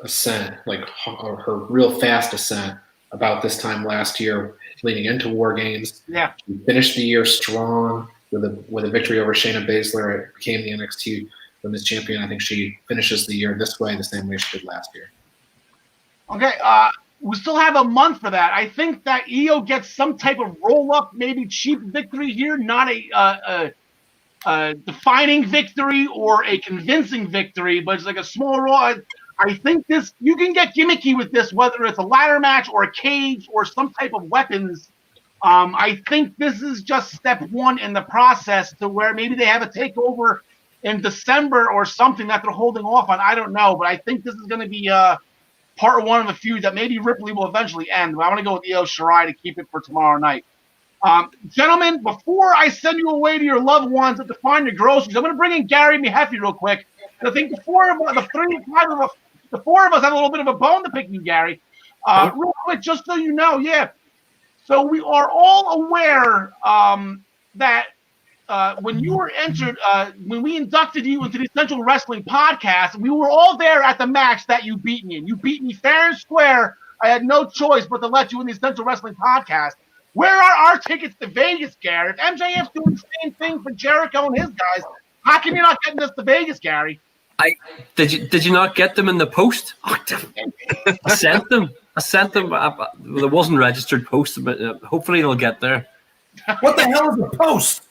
Speaker 4: ascent, like her real fast ascent about this time last year, leading into War Games.
Speaker 1: Yeah.
Speaker 4: She finished the year strong with a victory over Shayna Baszler. It became the NXT Women's Champion. I think she finishes the year this way, the same way she did last year.
Speaker 1: Okay, we still have a month for that. I think that Io gets some type of roll-up, maybe cheap victory here, not a defining victory or a convincing victory, but it's like a small roll. I think you can get gimmicky with this, whether it's a ladder match or a cage or some type of weapons. I think this is just step one in the process to where maybe they have a takeover in December or something that they're holding off on. I don't know, but I think this is going to be part one of a feud that maybe Ripley will eventually end. But I'm going to go with Io Shirai to keep it for tomorrow night. Gentlemen, before I send you away to your loved ones to find your groceries, I'm going to bring in Gary Mehaffy real quick. I think the four of us have a little bit of a bone to pick you, Gary. Real quick, just so you know, So we are all aware that when you were entered, when we inducted you into the Essential Wrestling Podcast, we were all there at the match that you beat me in. You beat me fair and square. I had no choice but to let you in the Essential Wrestling Podcast. Where are our tickets to Vegas, Gary? If MJF's doing the same thing for Jericho and his guys, how come you're not getting us to Vegas, Gary?
Speaker 5: Did you not get them in the post? I sent them. There wasn't registered post, but hopefully it'll get there.
Speaker 3: What the hell is a post?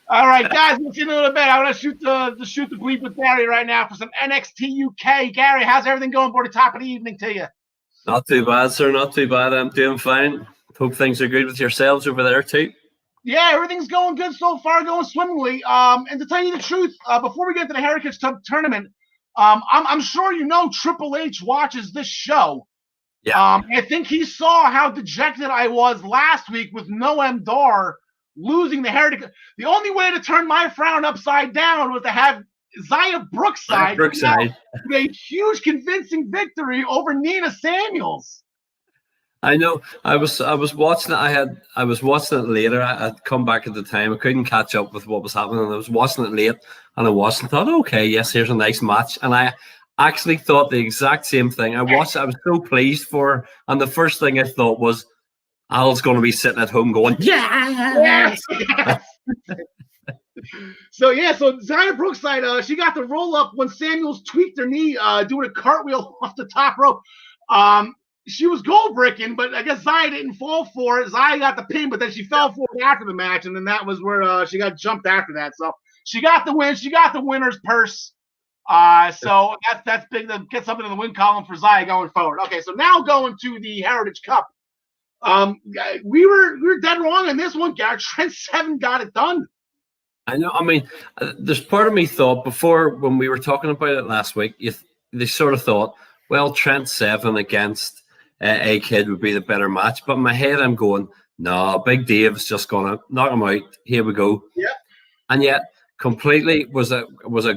Speaker 1: All right, guys, we'll see you in a little bit. I want to shoot the bleep with Gary right now for some NXT UK. Gary, how's everything going for the top of the evening to you?
Speaker 5: Not too bad, sir. Not too bad. I'm doing fine. Hope things are good with yourselves over there too.
Speaker 1: Yeah, everything's going good so far, going swimmingly. And to tell you the truth, before we get to the Heritage Tournament, I'm sure you know Triple H watches this show.
Speaker 5: Yeah.
Speaker 1: I think he saw how dejected I was last week with Noam Dar losing the Heritage. The only way to turn my frown upside down was to have Xia Brookside with a huge convincing victory over Nina Samuels.
Speaker 5: I know. I was watching it. I was watching it later. I'd come back at the time. I couldn't catch up with what was happening. And I was watching it late, and I watched and thought, okay, yes, here's a nice match. And I actually thought the exact same thing. I watched it, I was so pleased for her, and the first thing I thought was, Al's going to be sitting at home going, yes!
Speaker 1: So Xia Brookside, she got the roll up when Samuels tweaked her knee, doing a cartwheel off the top rope. She was goal bricking, but I guess Xia didn't fall for it. Xia got the pin, but then she fell for it after the match, and then that was where she got jumped after that. So she got the win. She got the winner's purse. So that's big to get something in the win column for Xia going forward. Okay, so now going to the Heritage Cup. We were dead wrong in this one, Garrett. Trent Seven got it done.
Speaker 5: I know. I mean, there's part of me thought before when we were talking about it last week, they sort of thought, well, Trent Seven against A-Kid would be the better match. But in my head, I'm going, no, Big Dave's just going to knock him out. Here we go.
Speaker 1: Yeah.
Speaker 5: And yet, completely was a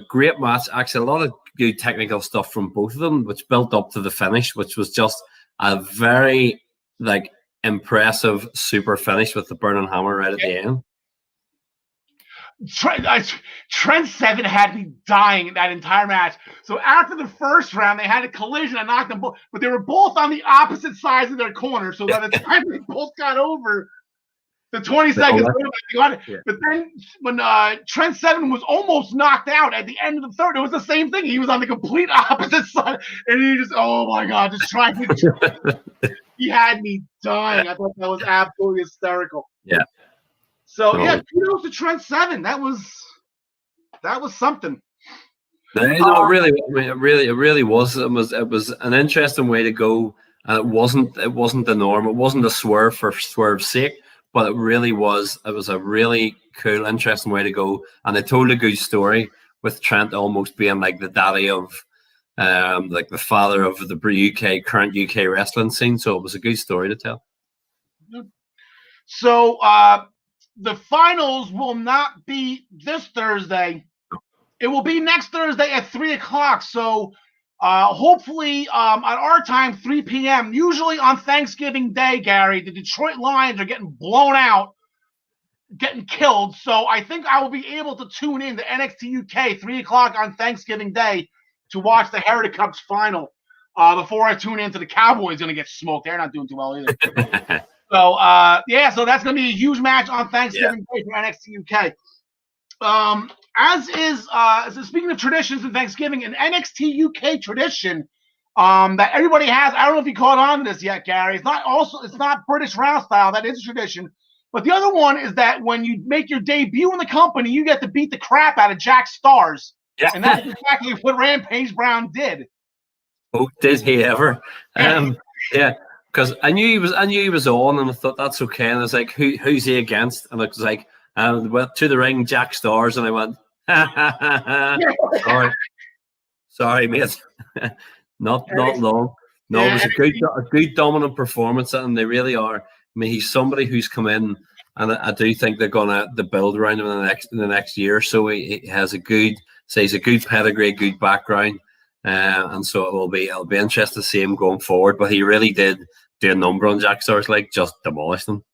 Speaker 5: great match. Actually, a lot of good technical stuff from both of them, which built up to the finish, which was just a very impressive super finish with the burning hammer right at the end.
Speaker 1: Trent Seven had me dying in that entire match. So after the first round, they had a collision and knocked them both, but they were both on the opposite sides of their corner. So by the time they both got over the 20 seconds, but then when Trent Seven was almost knocked out at the end of the third, it was the same thing. He was on the complete opposite side, and he just, oh my God, just trying to. He had me dying. I thought that was absolutely hysterical.
Speaker 5: Yeah.
Speaker 1: So kudos to Trent Seven. That was something.
Speaker 5: No, it really was. It was an interesting way to go, and it wasn't the norm. It wasn't a swerve for swerve's sake, but it really was. It was a really cool, interesting way to go, and it told a good story with Trent almost being like the daddy of, like the father of the current UK wrestling scene. So it was a good story to tell.
Speaker 1: So the finals will not be this Thursday. It will be next Thursday at 3:00. So hopefully at our time, 3 p.m. Usually on Thanksgiving Day, Gary, the Detroit Lions are getting blown out, getting killed. So I think I will be able to tune in to NXT UK 3:00 on Thanksgiving Day to watch the Heritage Cup's final before I tune into the Cowboys going to get smoked. They're not doing too well either. So, so that's going to be a huge match on Thanksgiving Day for NXT UK. Speaking of traditions and Thanksgiving, an NXT UK tradition that everybody has. I don't know if you caught on to this yet, Gary. It's not British Round style. That is a tradition. But the other one is that when you make your debut in the company, you get to beat the crap out of Jack Stars. Yeah. And that's exactly what Rampage Brown did.
Speaker 5: Oh, did he ever? Yeah. Because I knew he was on, and I thought that's okay. And I was like, who's he against? And I was like, went to the ring, Jack Stars, and I went, sorry, mate, not long. No, it was a good dominant performance, and they really are. I mean, he's somebody who's come in, and I do think they're gonna build around him in the next year. So he has he's a good pedigree, good background, and so it'll be interesting to see him going forward. But he really did do a number on Jack Stars, just demolished them.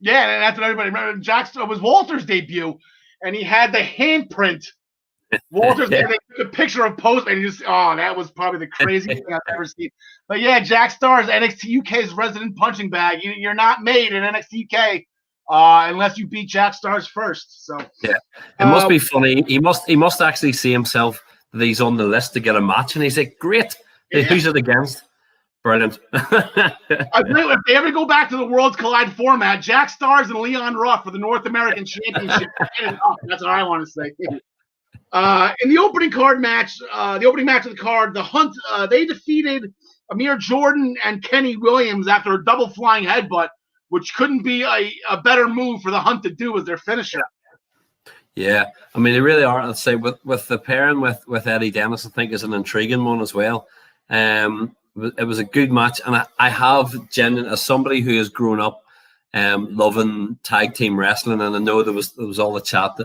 Speaker 1: Yeah, and that's what everybody remember. Jack Stars was Walter's debut, and he had the handprint. Walter's they took a picture of Postman, and that was probably the craziest thing I've ever seen. But yeah, Jack Stars, NXT UK's resident punching bag. You're not made in NXT UK unless you beat Jack Stars first. So
Speaker 5: yeah, it must be funny. He must actually see himself that he's on the list to get a match, and he's like, great. Yeah. Who's it against? Brilliant.
Speaker 1: I believe if they ever go back to the Worlds Collide format, Jack Stars and Leon Ruff for the North American Championship. That's what I want to say. In the opening match of the card, the Hunt, they defeated Amir Jordan and Kenny Williams after a double flying headbutt, which couldn't be a better move for the Hunt to do as their finisher.
Speaker 5: Yeah, I mean, they really are. I'd say with the pairing with Eddie Dennis, I think is an intriguing one as well. It was a good match, and I have as somebody who has grown up loving tag team wrestling, and I know there was all the chat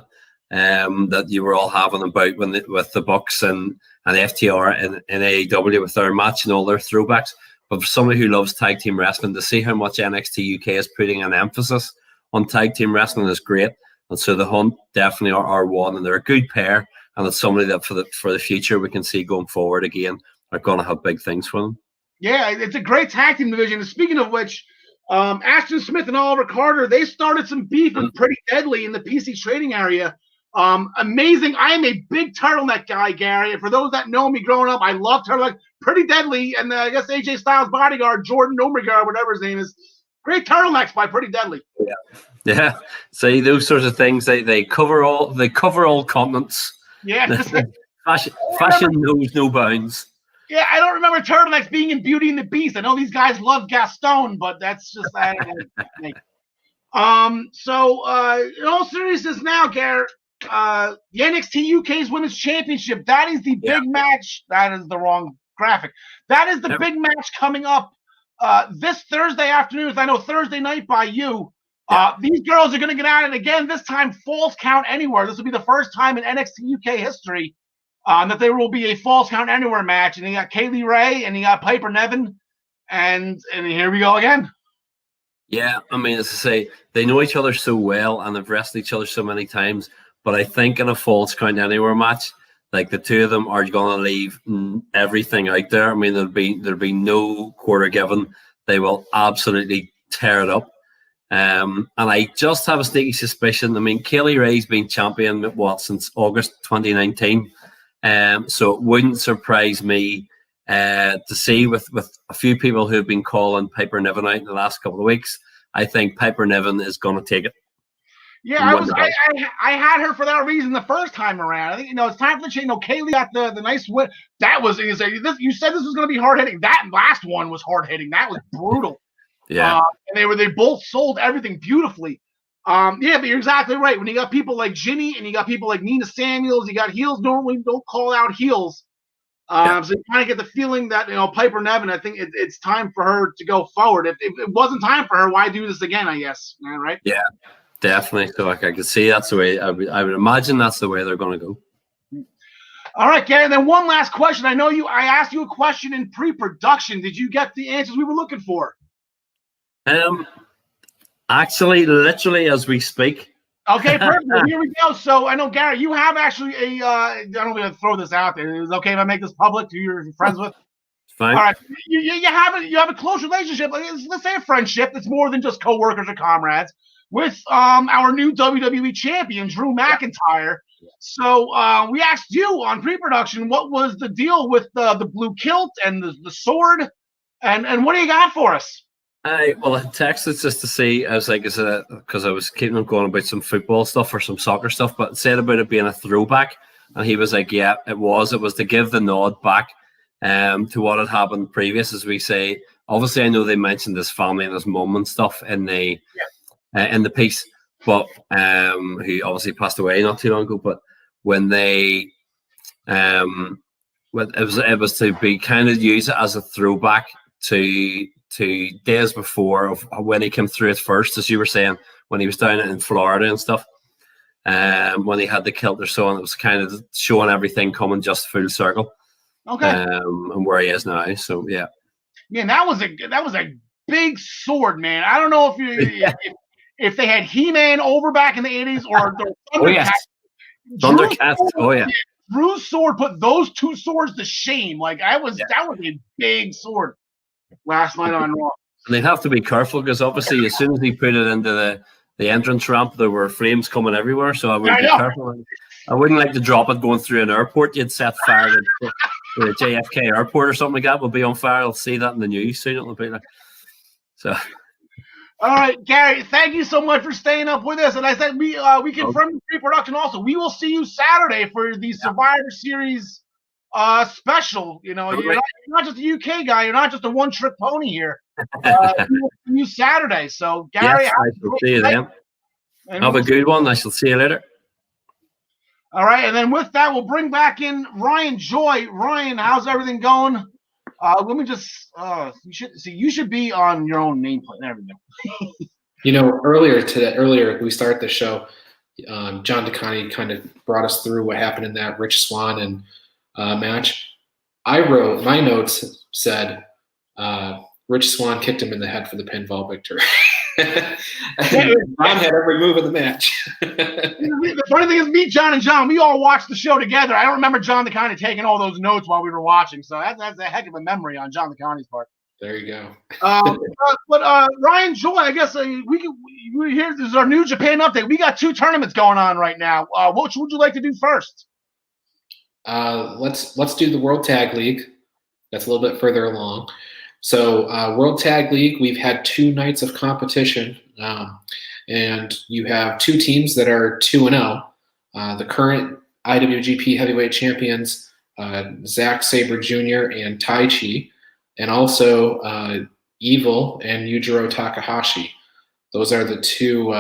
Speaker 5: that you were all having about with the Bucks and FTR and AEW with their match and all their throwbacks. But for somebody who loves tag team wrestling, to see how much NXT UK is putting an emphasis on tag team wrestling is great. And so the Hunt definitely are one, and they're a good pair, and it's somebody that for the future we can see going forward again. are going to have big things for them.
Speaker 1: Yeah, it's a great tag team division. And speaking of which, Ashton Smith and Oliver Carter, they started some beef with Pretty Deadly in the PC trading area. Amazing. I am a big turtleneck guy, Gary. And for those that know me growing up, I love turtleneck. Pretty Deadly, and I guess AJ Styles' bodyguard, Jordan Omega, whatever his name is. Great turtlenecks by Pretty Deadly.
Speaker 5: Yeah. See, those sorts of things, they cover all continents.
Speaker 1: Yeah.
Speaker 5: Fashion knows no bounds.
Speaker 1: Yeah, I don't remember turtlenecks being in Beauty and the Beast. I know these guys love Gaston, but that's just So in all seriousness now, Garrett, the NXT UK's Women's Championship, that is the big match. That is the wrong graphic. That is the big match coming up this Thursday afternoon. I know Thursday night by you. These girls are going to get at it again, this time Falls Count Anywhere. This will be the first time in NXT UK history that there will be a Falls Count Anywhere match. And you got Kaylee Ray and you got Piper Niven. And here we go again.
Speaker 5: Yeah, I mean, as I say, they know each other so well and they've wrestled each other so many times. But I think in a Falls Count Anywhere match, like the two of them are going to leave everything out there. I mean, there'll be no quarter given. They will absolutely tear it up. And I just have a sneaky suspicion. I mean, Kaylee Ray's been champion since August 2019. So it wouldn't surprise me to see with a few people who have been calling Piper Niven out in the last couple of weeks. I think Piper Niven is going to take it.
Speaker 1: Yeah, I had her for that reason the first time around. I think it's time for the change. Kaylee got the nice win. That was you said this was going to be hard hitting. That last one was hard hitting. That was brutal.
Speaker 5: Yeah,
Speaker 1: and they both sold everything beautifully. But you're exactly right. When you got people like Ginny and you got people like Nina Samuels, you got heels normally don't call out heels. So you kind of get the feeling that Piper Niven. I think it's time for her to go forward. If it wasn't time for her, why do this again? I guess. Right?
Speaker 5: Yeah. Definitely. So I could see that's the way I would imagine that's the way they're going to go.
Speaker 1: All right, Gary. And then one last question. I asked you a question in pre-production. Did you get the answers we were looking for?
Speaker 5: Actually, literally as we speak.
Speaker 1: Okay, perfect. Well, here we go. So I know, Gary, you have actually I don't want to throw this out there. Is it okay if I make this public to your friends with?
Speaker 5: Fine.
Speaker 1: All right. You have a close relationship. Let's say a friendship that's more than just coworkers or comrades with our new WWE champion, Drew McIntyre. So we asked you on pre-production what was the deal with the blue kilt and the sword, and what do you got for us?
Speaker 5: I texted just to see. I was like, is it because I was keeping on going about some football stuff or some soccer stuff, but it said about it being a throwback, and he was like, yeah, it was. It was to give the nod back to what had happened previous, as we say. Obviously, I know they mentioned his family and his mum and stuff in the piece, but who obviously passed away not too long ago. But when they, it was to be kind of used as a throwback to days before of when he came through at first, as you were saying, when he was down in Florida and stuff. When he had the kilt or so on, it was kind of showing everything coming just full circle.
Speaker 1: Okay.
Speaker 5: And where he is now. So yeah.
Speaker 1: Man, that was a big sword, man. I don't know if they had He-Man over back in the 80s or Thundercats.
Speaker 5: Thundercats. Oh yeah.
Speaker 1: Drew's sword put those two swords to shame. That was a big sword last night on Raw.
Speaker 5: And they'd have to be careful because obviously as soon as he put it into the entrance ramp, there were flames coming everywhere. So I would be careful. I wouldn't like to drop it going through an airport. You'd set fire to the JFK airport or something like that. Will be on fire. I'll see that in the news soon. It'll be like so.
Speaker 1: All right, Gary, thank you so much for staying up with us. And I said we confirmed pre-production also. We will see you Saturday for the Survivor Series special. You're not just a UK guy. You're not just a one-trick pony here. We will see you Saturday. So, Gary,
Speaker 5: yes, I shall see you then. Have a good one. I shall see you later.
Speaker 1: All right, and then with that, we'll bring back in Ryan Joy. Ryan, how's everything going? Let me just you should be on your own nameplate. There we go.
Speaker 4: Earlier we started the show. John DeConnie kind of brought us through what happened in that Rich Swan and match. I wrote my notes said Rich Swan kicked him in the head for the pinfall victory. Ron had every move of the match.
Speaker 1: The funny thing is, me, John, and John, we all watched the show together. I don't remember John the Connie taking all those notes while we were watching, so that's a heck of a memory on John the Connie's part.
Speaker 4: There you go.
Speaker 1: But Ryan Joy, I guess we here. This is our New Japan update. We got 2 tournaments going on right now. What would you like to do first?
Speaker 4: Let's do the World Tag League. That's a little bit further along. So World Tag League, we've had 2 nights of competition, and you have 2 teams that are 2-0. The current IWGP Heavyweight Champions, Zack Sabre Jr. and Taichi, and also Evil and Yujiro Takahashi. Those are the 2.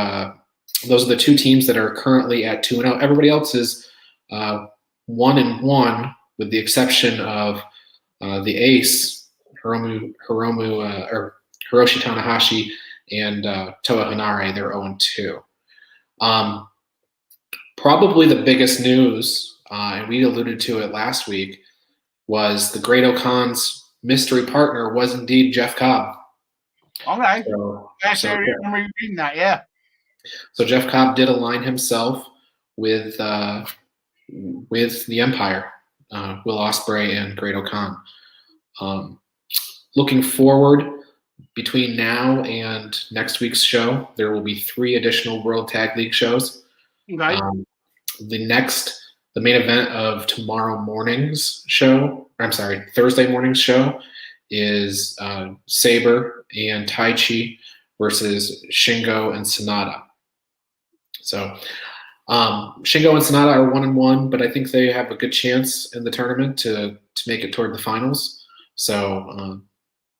Speaker 4: Those are the 2 teams that are currently at 2-0. Everybody else is 1-1, with the exception of the Ace. Hiroshi Tanahashi and Toa Hanare, they're 0-2. Probably the biggest news, and we alluded to it last week, was the Great Okan's mystery partner was indeed Jeff Cobb.
Speaker 1: Okay.
Speaker 4: So
Speaker 1: I remember reading that, yeah.
Speaker 4: So Jeff Cobb did align himself with the Empire, Will Ospreay and Great Okan. Looking forward, between now and next week's show, there will be 3 additional World Tag League shows.
Speaker 1: Okay.
Speaker 4: The main event of tomorrow morning's show, Thursday morning's show, is Sabre and Taichi versus Shingo and Sonata. So Shingo and Sonata are 1-1, but I think they have a good chance in the tournament to make it toward the finals. So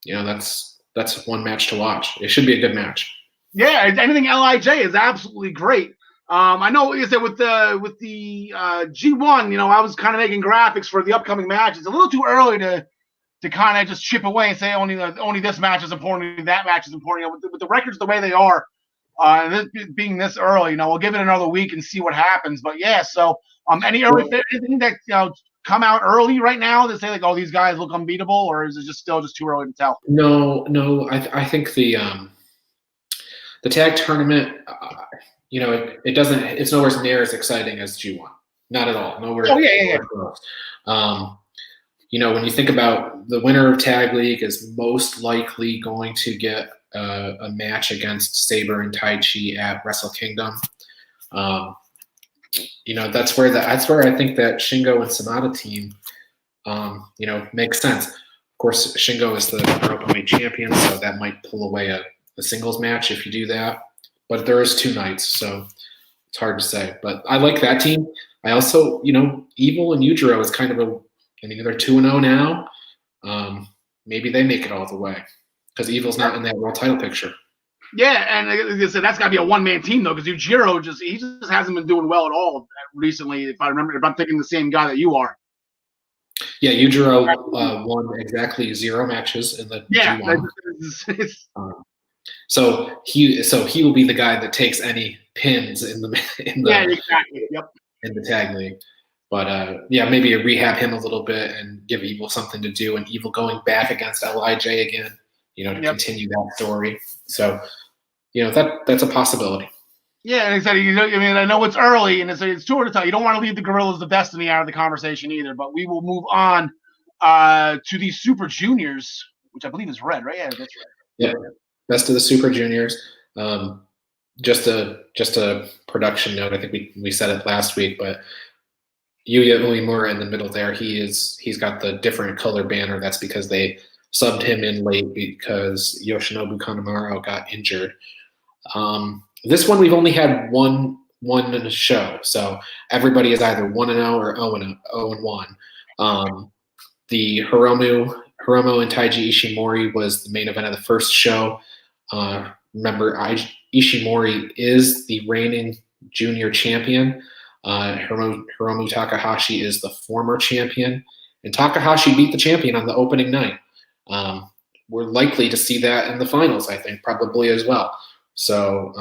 Speaker 4: that's one match to watch. It should be a good match. Yeah,
Speaker 1: anything LIJ is absolutely great. I know, like I said, with the G1, I was kind of making graphics for the upcoming matches. It's a little too early to kind of just chip away and say only this match is important, only that match is important. With the records the way they are, and this being this early, we'll give it another week and see what happens. But yeah, so anything that come out early right now that say like, oh, these guys look unbeatable, or is it still too early to tell?
Speaker 4: No. I think the tag tournament, it doesn't. It's nowhere near as exciting as G1. Not at all. Nowhere.
Speaker 1: Oh yeah.
Speaker 4: When you think about the winner of Tag League is most likely going to get a match against Sabre and Taichi at Wrestle Kingdom. That's where I think that Shingo and Sonata team, makes sense. Of course, Shingo is the openweight champion, so that might pull away a singles match if you do that. But there is 2 nights, so it's hard to say. But I like that team. I also, Evil and Yujiro is kind of they're 2-0 now. Maybe they make it all the way because Evil's not in that world title picture.
Speaker 1: Yeah, and like I said, that's got to be a one-man team though, because Yujiro just hasn't been doing well at all recently. If I'm thinking the same guy that you are.
Speaker 4: Yeah, Yujiro won exactly 0 matches in the G1. So he will be the guy that takes any pins in the
Speaker 1: exactly. Yep.
Speaker 4: In the tag league. But maybe rehab him a little bit and give Evil something to do, and Evil going back against LIJ again, to continue that story. So, that's a possibility.
Speaker 1: Yeah, and I said, I know it's early, and it's too early to tell. You don't want to leave the Gorillas of Destiny out of the conversation either. But we will move on to the Super Juniors, which I believe is red, right? Yeah, that's red.
Speaker 4: Yeah, best of the Super Juniors. Just a production note. I think we said it last week, but Yuya Uemura in the middle there. He's got the different color banner. That's because they subbed him in late because Yoshinobu Kanemaru got injured. This one we've only had one in a show, so everybody is either 1-0 or 0-1. The Hiromu and Taiji Ishimori was the main event of the first show. Remember, Ishimori is the reigning junior champion. Hiromu Takahashi is the former champion, and Takahashi beat the champion on the opening night. We're likely to see that in the finals, I think, probably as well. So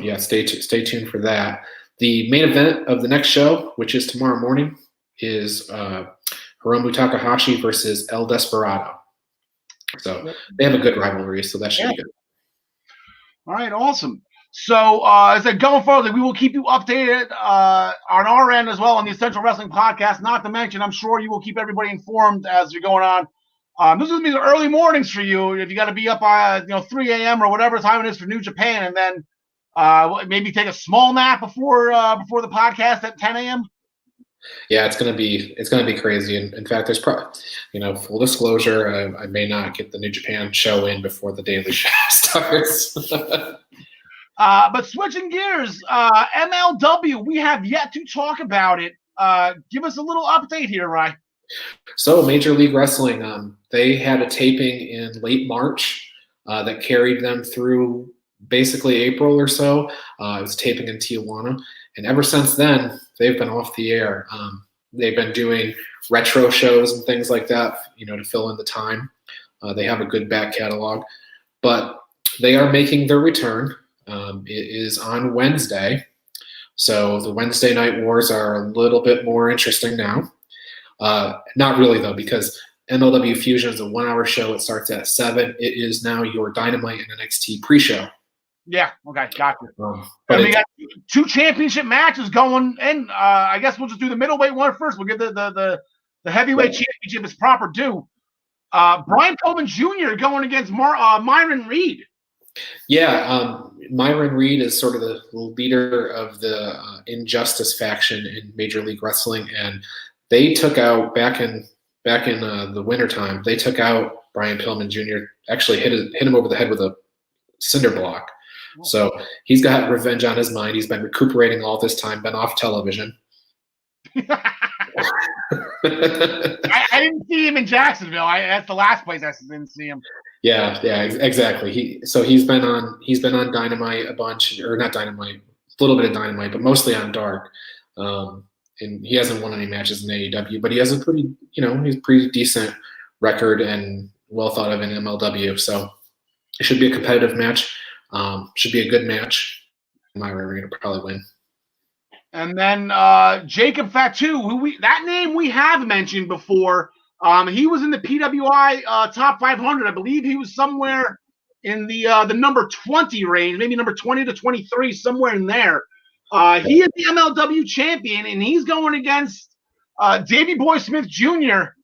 Speaker 4: yeah, stay tuned for that. The main event of the next show, which is tomorrow morning, is Hiromu Takahashi versus El Desperado. So they have a good rivalry, so that should be good.
Speaker 1: All right, awesome. So, as I said, going forward, we will keep you updated on our end as well on the Essential Wrestling Podcast. Not to mention, I'm sure you will keep everybody informed as you're going on. This is going to be the early mornings for you. If you got to be up 3 a.m. or whatever time it is for New Japan, and then maybe take a small nap before the podcast at 10 a.m.
Speaker 4: Yeah, it's gonna be crazy. And in fact, there's probably, full disclosure, I may not get the New Japan show in before the daily show starts.
Speaker 1: But switching gears, MLW, we have yet to talk about it. Give us a little update here, Rye.
Speaker 4: So Major League Wrestling, they had a taping in late March that carried them through basically April or so. It was taping in Tijuana. And ever since then, they've been off the air. They've been doing retro shows and things like that, to fill in the time. They have a good back catalog. But they are making their return. It is on Wednesday. So the Wednesday Night Wars are a little bit more interesting now. Not really, though, because MLW Fusion is a 1-hour show. It starts at 7. It is now your Dynamite and NXT pre-show.
Speaker 1: Yeah, okay, gotcha. And we got 2 championship matches going in. I guess we'll just do the middleweight one first. We'll give the heavyweight championship its proper due. Brian Pillman Jr. going against Myron Reed.
Speaker 4: Yeah, Myron Reed is sort of the leader of the Injustice faction in Major League Wrestling, and they took out back in the wintertime. They took out Brian Pillman Jr. Actually hit him over the head with a cinder block. So he's got revenge on his mind. He's been recuperating all this time, been off television.
Speaker 1: I didn't see him in Jacksonville. That's the last place I didn't see him.
Speaker 4: Yeah, exactly. He's been on Dynamite a bunch, or not Dynamite, a little bit of Dynamite, but mostly on Dark. And he hasn't won any matches in AEW, but he has a he's pretty decent record and well thought of in MLW. So it should be a competitive match. Should be a good match. Myron Reed will probably win.
Speaker 1: And then Jacob Fatu, that name we have mentioned before. He was in the PWI top 500. I believe he was somewhere in the number 20 range, maybe number 20 to 23, somewhere in there. He is the MLW champion, and he's going against Davey Boy Smith Jr.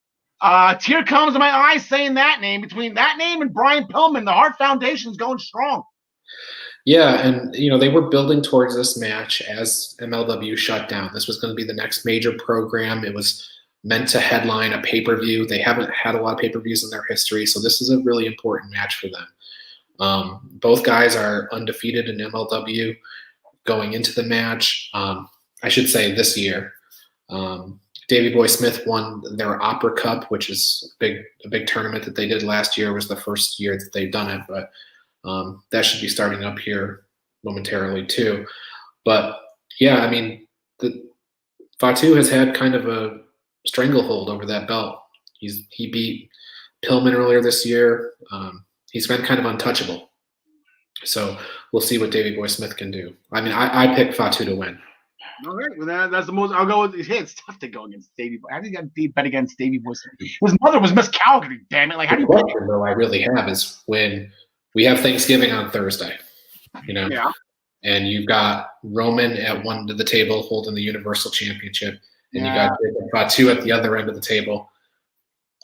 Speaker 1: Tear comes to my eyes saying that name. Between that name and Brian Pillman, the Hart Foundation is going strong.
Speaker 4: Yeah, and they were building towards this match as MLW shut down. This was going to be the next major program. It was meant to headline a pay-per-view. They haven't had a lot of pay-per-views in their history, so this is a really important match for them. Both guys are undefeated in MLW going into the match. I should say this year. Davey Boy Smith won their Opera Cup, which is a big tournament that they did last year. It was the first year that they've done it, but that should be starting up here momentarily too. But yeah, I mean, Fatu has had kind of a stranglehold over that belt. He beat Pillman earlier this year. He's been kind of untouchable. So we'll see what Davey Boy Smith can do. I mean, I picked Fatu to win.
Speaker 1: All right, well that's the most. I'll go with. Hey, it's tough to go against Davey Boy. How do you got bet against Davey Boy Smith? His mother was Miss Calgary. Damn it! Like, how do you?
Speaker 4: The question, though, I really have is when we have Thanksgiving on Thursday.
Speaker 1: Yeah.
Speaker 4: And you've got Roman at one end of the table holding the Universal Championship, and you got Fatu at the other end of the table.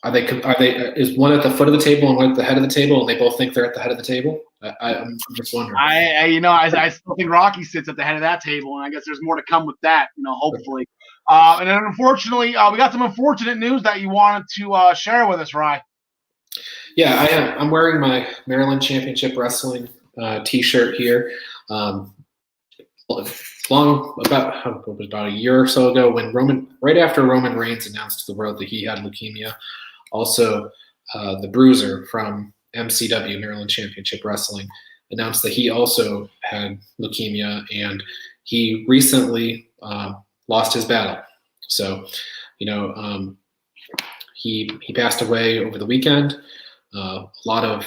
Speaker 4: Is one at the foot of the table and one at the head of the table, and they both think they're at the head of the table? I'm just wondering.
Speaker 1: I still think Rocky sits at the head of that table, and I guess there's more to come with that. Hopefully. And then unfortunately, we got some unfortunate news that you wanted to share with us, Rye.
Speaker 4: Yeah, I am. I'm wearing my Maryland Championship Wrestling T-shirt here. About a year or so ago, when right after Roman Reigns announced to the world that he had leukemia, also the Bruiser from MCW, Maryland Championship Wrestling, announced that he also had leukemia, and he recently lost his battle. So, he passed away over the weekend. A lot of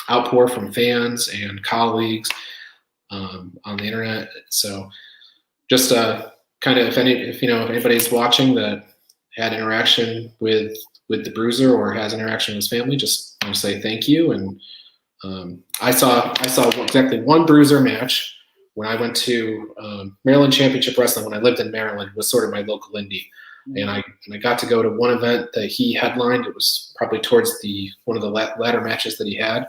Speaker 4: outpour from fans and colleagues on the internet. So, just kind of if anybody's watching that had interaction with the Bruiser or has interaction with his family, just want to say thank you, and I saw exactly one bruiser match when I went to Maryland Championship Wrestling when I lived in Maryland. Was sort of my local indie, and I got to go to one event that he headlined. It was probably towards one of the latter matches that he had.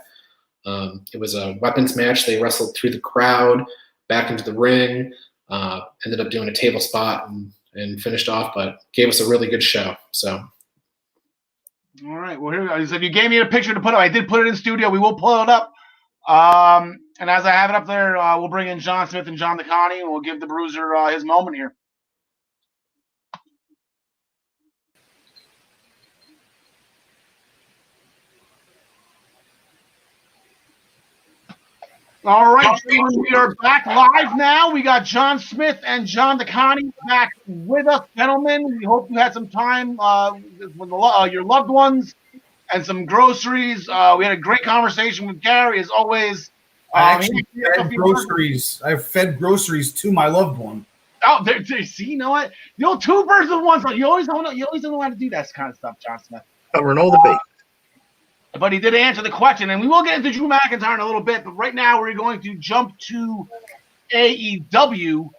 Speaker 4: It was a weapons match. They wrestled through the crowd back into the ring. Ended up doing a table spot and finished off, but gave us a really good show. So.
Speaker 1: All right. Well, here we go. So you gave me a picture to put up. I did put it in studio. We will pull it up. And as I have it up there, we'll bring in John Smith and John DeConnie, and we'll give the Bruiser his moment here. All right, we are back live now. We got John Smith and John DeConnie back with us, gentlemen. We hope you had some time with your loved ones and some groceries. We had a great conversation with Gary, as always.
Speaker 3: I have fed groceries to my loved one.
Speaker 1: Oh, see, you know what? Two birds with one stone. You always don't know how to do that kind of stuff, John Smith.
Speaker 2: Covering all the base.
Speaker 1: But he did answer the question, and we will get into Drew McIntyre in a little bit. But right now, we're going to jump to AEW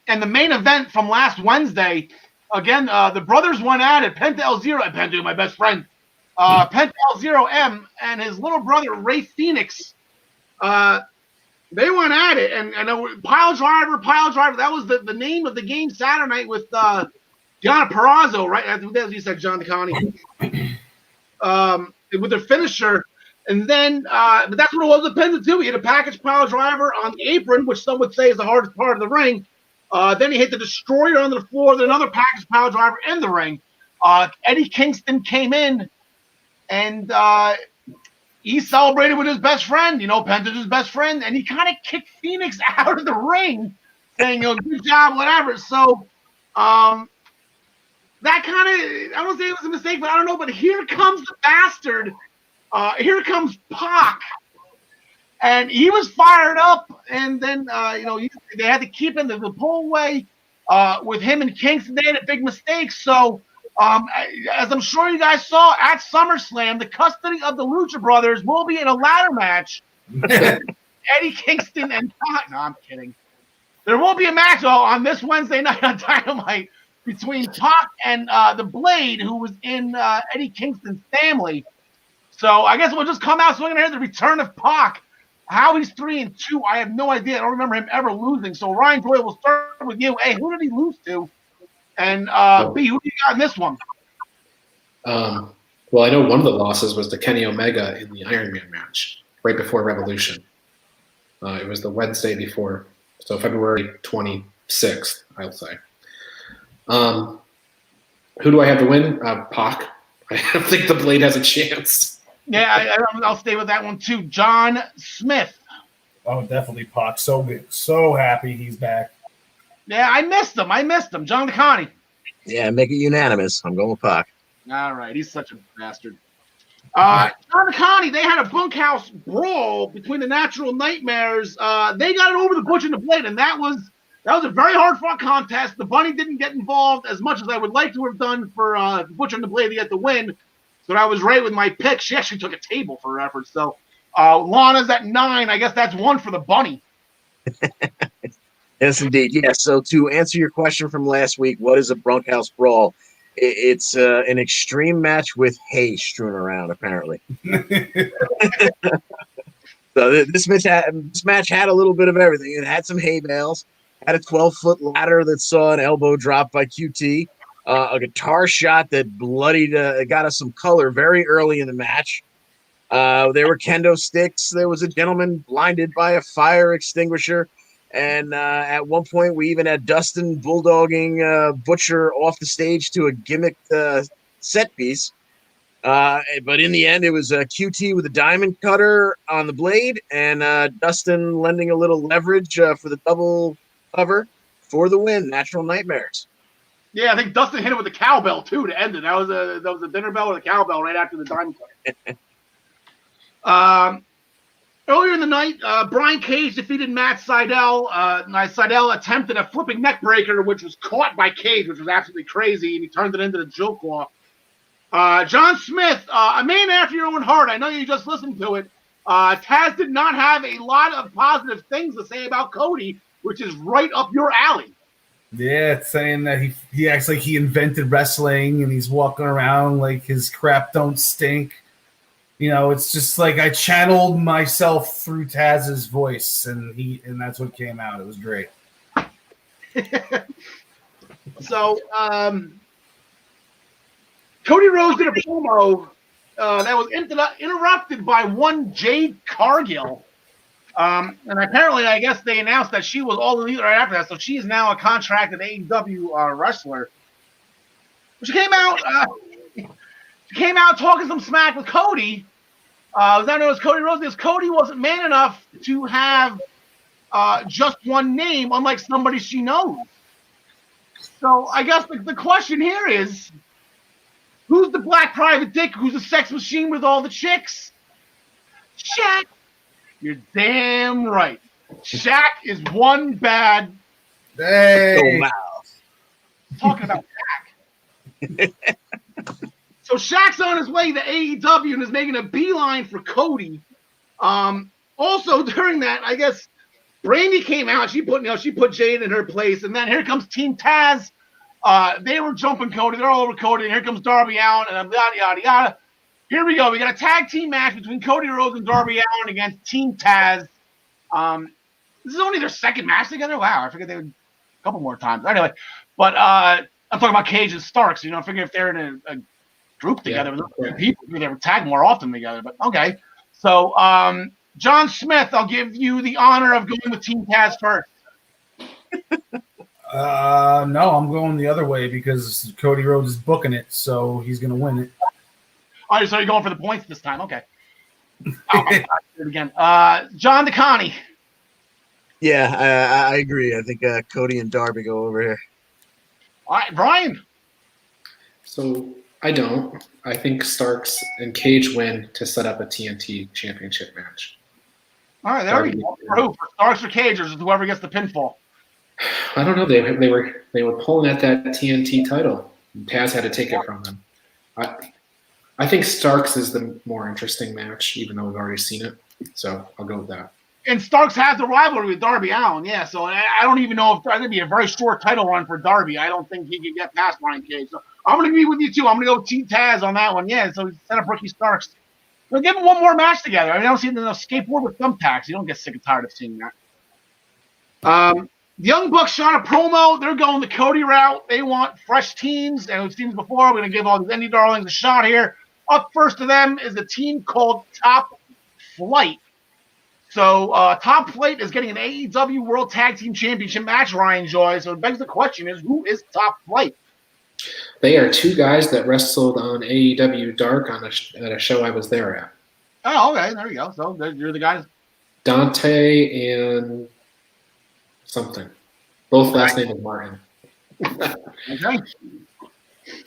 Speaker 1: and the main event from last Wednesday. Again, the brothers went at it. Penta El Zero, Penta, my best friend, Penta El Zero M, and his little brother Ray Phoenix. They went at it, and Pile Driver. That was the name of the game Saturday night with Deonna Purrazzo, right? As you said, John DeConnie. With their finisher, and then but that's what it was with Penta too. He hit a package pile driver on the apron, which some would say is the hardest part of the ring. Then he hit the Destroyer on the floor, then another package pile driver in the ring. Eddie Kingston came in, and he celebrated with his best friend. Penta's his best friend, and he kind of kicked Phoenix out of the ring, saying, good job, whatever. So, that kind of, I don't say it was a mistake, but I don't know. But here comes the bastard. Here comes Pac. And he was fired up. And then, they had to keep him the pull away with him and Kingston. They had a big mistake. So, as I'm sure you guys saw at SummerSlam, the custody of the Lucha Brothers will be in a ladder match. Eddie Kingston and Pac. No, I'm kidding. There will be a match, though, on this Wednesday night on Dynamite between Pac and the Blade, who was in Eddie Kingston's family. So I guess we'll just come out swinging ahead. The return of Pac. How he's 3-2, I have no idea. I don't remember him ever losing. So Ryan Doyle, we'll start with you. A, who did he lose to? And B, who do you got in this one?
Speaker 4: Well, I know one of the losses was to Kenny Omega in the Iron Man match right before Revolution. It was the Wednesday before, so February 26th, I'll say. Who do I have to win? Pac. I don't think the Blade has a chance.
Speaker 1: Yeah, I'll stay with that one too. John Smith.
Speaker 3: Oh, definitely Pac. So happy he's back.
Speaker 1: Yeah, I missed him. John DeConnie.
Speaker 2: Yeah, make it unanimous. I'm going with Pac.
Speaker 1: All right, he's such a bastard. John DeConnie, they had a bunkhouse brawl between the Natural Nightmares. They got it over the Butcher and the Blade, and that was a very hard-fought contest. The Bunny didn't get involved as much as I would like to have done for the Butcher and the Blade to get the win. So I was right with my pick. She actually took a table for her efforts. So Lana's at 9. I guess that's 1 for the Bunny.
Speaker 2: Yes, indeed. Yeah, so to answer your question from last week, what is a bunkhouse brawl? It's an extreme match with hay strewn around, apparently. So this match had a little bit of everything. It had some hay bales, had a 12-foot ladder that saw an elbow drop by QT, a guitar shot that bloodied, got us some color very early in the match. There were kendo sticks. There was a gentleman blinded by a fire extinguisher. And at one point, we even had Dustin bulldogging Butcher off the stage to a gimmicked set piece. But in the end, it was QT with a diamond cutter on the Blade and Dustin lending a little leverage for the double cover for the win. Natural Nightmares.
Speaker 1: Yeah, I think Dustin hit it with a cowbell, too, to end it. That was a dinner bell with a cowbell right after the diamond cutter. Earlier in the night, Brian Cage defeated Matt Sydal. Sydal attempted a flipping neck breaker, which was caught by Cage, which was absolutely crazy, and he turned it into the Joe Claw. John Smith, a man after your own heart. I know you just listened to it. Taz did not have a lot of positive things to say about Cody, which is right up your alley.
Speaker 3: Yeah, it's saying that he acts like he invented wrestling and he's walking around like his crap don't stink. You know, it's just like I channeled myself through Taz's voice, and that's what came out. It was great.
Speaker 1: So, Cody Rhodes did a promo that was interrupted by one Jade Cargill. And apparently, I guess they announced that she was all elite right after that, so she is now a contracted AEW wrestler. She came out talking some smack with Cody. Was that known as Cody Rhodes? Because Cody wasn't man enough to have just one name, unlike somebody she knows. So I guess the question here is, who's the black private dick? Who's the sex machine with all the chicks? Shaq. You're damn right. Shaq is one bad.
Speaker 3: Hey.
Speaker 1: Talking about Shaq. So Shaq's on his way to AEW and is making a beeline for Cody. Also during that, I guess Brandy came out. She put Jade in her place, and then here comes Team Taz. They were jumping Cody. They're all over Cody, and here comes Darby Allin, and yada yada yada. Here we go. We got a tag team match between Cody Rhodes and Darby Allin against Team Taz. This is only their second match together. Wow, I figured they would a couple more times. Anyway, but I'm talking about Cage and Starks. You know, I figure if they're in a group together with other people, maybe they would tag more often together. But okay. So, John Smith, I'll give you the honor of going with Team Taz first.
Speaker 3: No, I'm going the other way because Cody Rhodes is booking it, so he's going to win it.
Speaker 1: All right, so you're going for the points this time. Okay. Again. John DeConnie.
Speaker 2: Yeah, I agree. I think Cody and Darby go over here.
Speaker 1: All right, Brian.
Speaker 4: So I don't. I think Starks and Cage win to set up a TNT championship match.
Speaker 1: All right, there we go. For who? For Starks or Cage, or whoever gets the pinfall?
Speaker 4: I don't know. They were pulling at that TNT title. Taz had to take it from them. I think Starks is the more interesting match, even though we've already seen it. So I'll go with that.
Speaker 1: And Starks has the rivalry with Darby Allin, yeah. So I don't even know if there'd be a very short title run for Darby. I don't think he could get past Brian Cage. So I'm going to be with you too. I'm going to go with Team Taz on that one. Yeah. So set up Ricky Starks. We'll give them one more match together. I mean, I don't see them skateboard with thumbtacks. You don't get sick and tired of seeing that. The Young Bucks shot a promo. They're going the Cody route. They want fresh teams. And we've seen this before. We're going to give all these indie darlings a shot here. Up first to them is a team called Top Flight. So Top Flight is getting an AEW World Tag Team Championship match, Ryan Joy. So it begs the question is, who is Top Flight?
Speaker 4: They are two guys that wrestled on AEW Dark at a show I was there at.
Speaker 1: Oh, okay. There you go. So you're the guys.
Speaker 4: Dante and something. Both last name is Martin.
Speaker 1: Okay.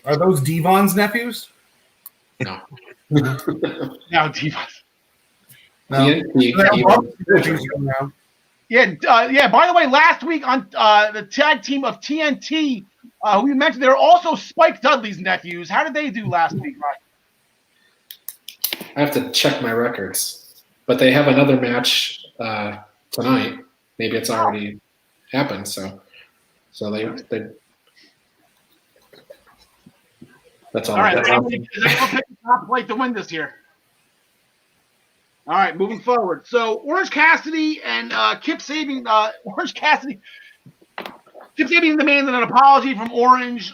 Speaker 3: Are those Devon's nephews?
Speaker 4: No.
Speaker 1: No, Divas.
Speaker 3: No.
Speaker 1: Yeah. By the way, last week on the tag team of TNT, we mentioned there are also Spike Dudley's nephews. How did they do last week, Ryan?
Speaker 4: I have to check my records, but they have another match tonight. Maybe it's already happened. So they that's all.
Speaker 1: All right. Is anyone picking Top Flight to win this year? All right, moving forward. So Orange Cassidy and Kip Sabian. Kip Sabian demanded an apology from Orange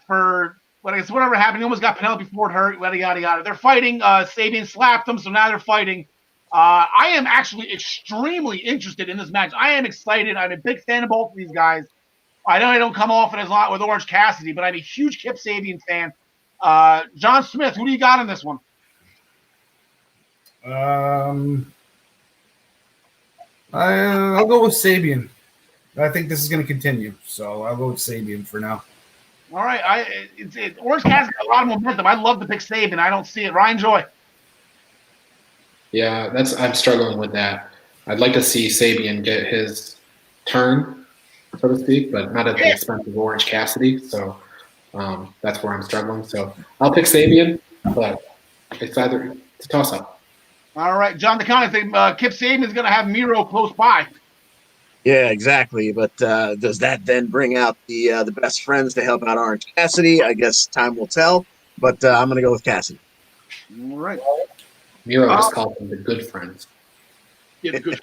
Speaker 1: for whatever happened. He almost got Penelope Ford hurt. Yada yada yada. They're fighting. Sabian slapped them, so now they're fighting. I am actually extremely interested in this match. I am excited. I'm a big fan of both of these guys. I know I don't come off it as a lot with Orange Cassidy, but I'm a huge Kip Sabian fan. John Smith, who do you got in this one?
Speaker 3: I'll go with Sabian. I think this is going to continue, so I'll go with Sabian for now.
Speaker 1: All right, Orange Cassidy got a lot of momentum. I'd love to pick Sabian. I don't see it. Ryan Joy.
Speaker 4: Yeah, I'm struggling with that. I'd like to see Sabian get his turn, so to speak, but not at the expense of Orange Cassidy. So That's where I'm struggling. So I'll pick Sabian, but it's a toss-up.
Speaker 1: All right, John DeCon, I think Kip Sabian is going to have Miro close by.
Speaker 2: Yeah, exactly. But does that then bring out the best friends to help out Orange Cassidy? I guess time will tell. But I'm going to go with Cassidy.
Speaker 1: All right.
Speaker 4: Miro just called them the good friends.
Speaker 1: Yeah, good.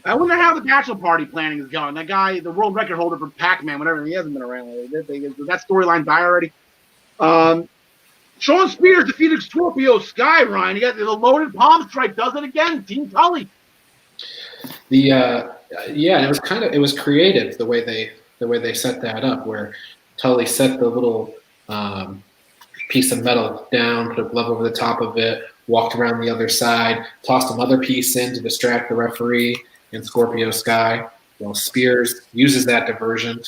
Speaker 1: I wonder how the bachelor party planning is going. That guy, the world record holder for Pac-Man, whatever, he hasn't been around lately. Did that storyline die already? Sean Spears defeated Scorpio Sky, Ryan. You got the loaded palm strike, does it again. Team Tully.
Speaker 4: And it was creative the way they set that up, where Tully set the little piece of metal down, put a glove over the top of it, walked around the other side, tossed another piece in to distract the referee and Scorpio Sky. Well, Spears uses that diversion